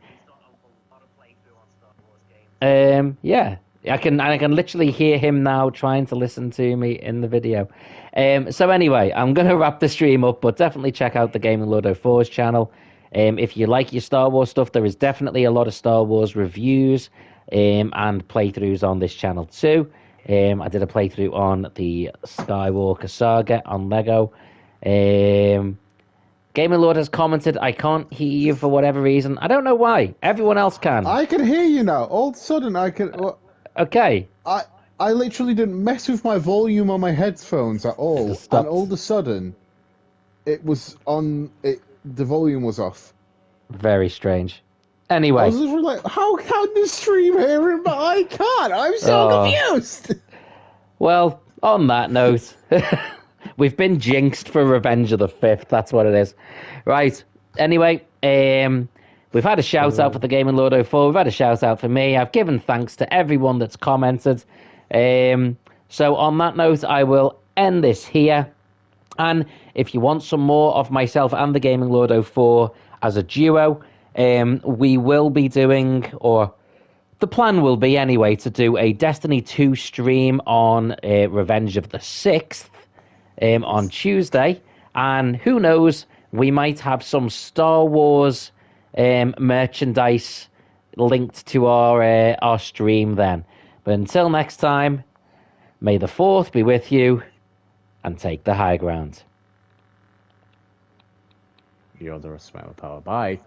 Yeah, I can literally hear him now trying to listen to me in the video. So anyway, I'm going to wrap the stream up, but definitely check out the Gaming Lord 04's channel. If you like your Star Wars stuff, there is definitely a lot of Star Wars reviews and playthroughs on this channel too. I did a playthrough on the Skywalker Saga on Lego. Gaming Lord has commented, I can't hear you for whatever reason. I don't know why. Everyone else can. I can hear you now. All of a sudden, I can. Okay. I literally didn't mess with my volume on my headphones at all, and all of a sudden, it was on. The volume was off. Very strange. I Anyway. was literally like, how can the stream hear him, but I can't? I'm so confused. Well, on that note, we've been jinxed for Revenge of the Fifth. That's what it is. Right. Anyway, we've had a shout out for the Gaming Lord 04. We've had a shout out for me. I've given thanks to everyone that's commented. So on that note, I will end this here. And if you want some more of myself and the Gaming Lord 04 as a duo, we will be doing, or the plan will be anyway, to do a Destiny 2 stream on Revenge of the Sixth on Tuesday. And who knows, we might have some Star Wars merchandise linked to our stream then. But until next time, may the 4th be with you, and take the high ground. You're the rest of my power. Bye.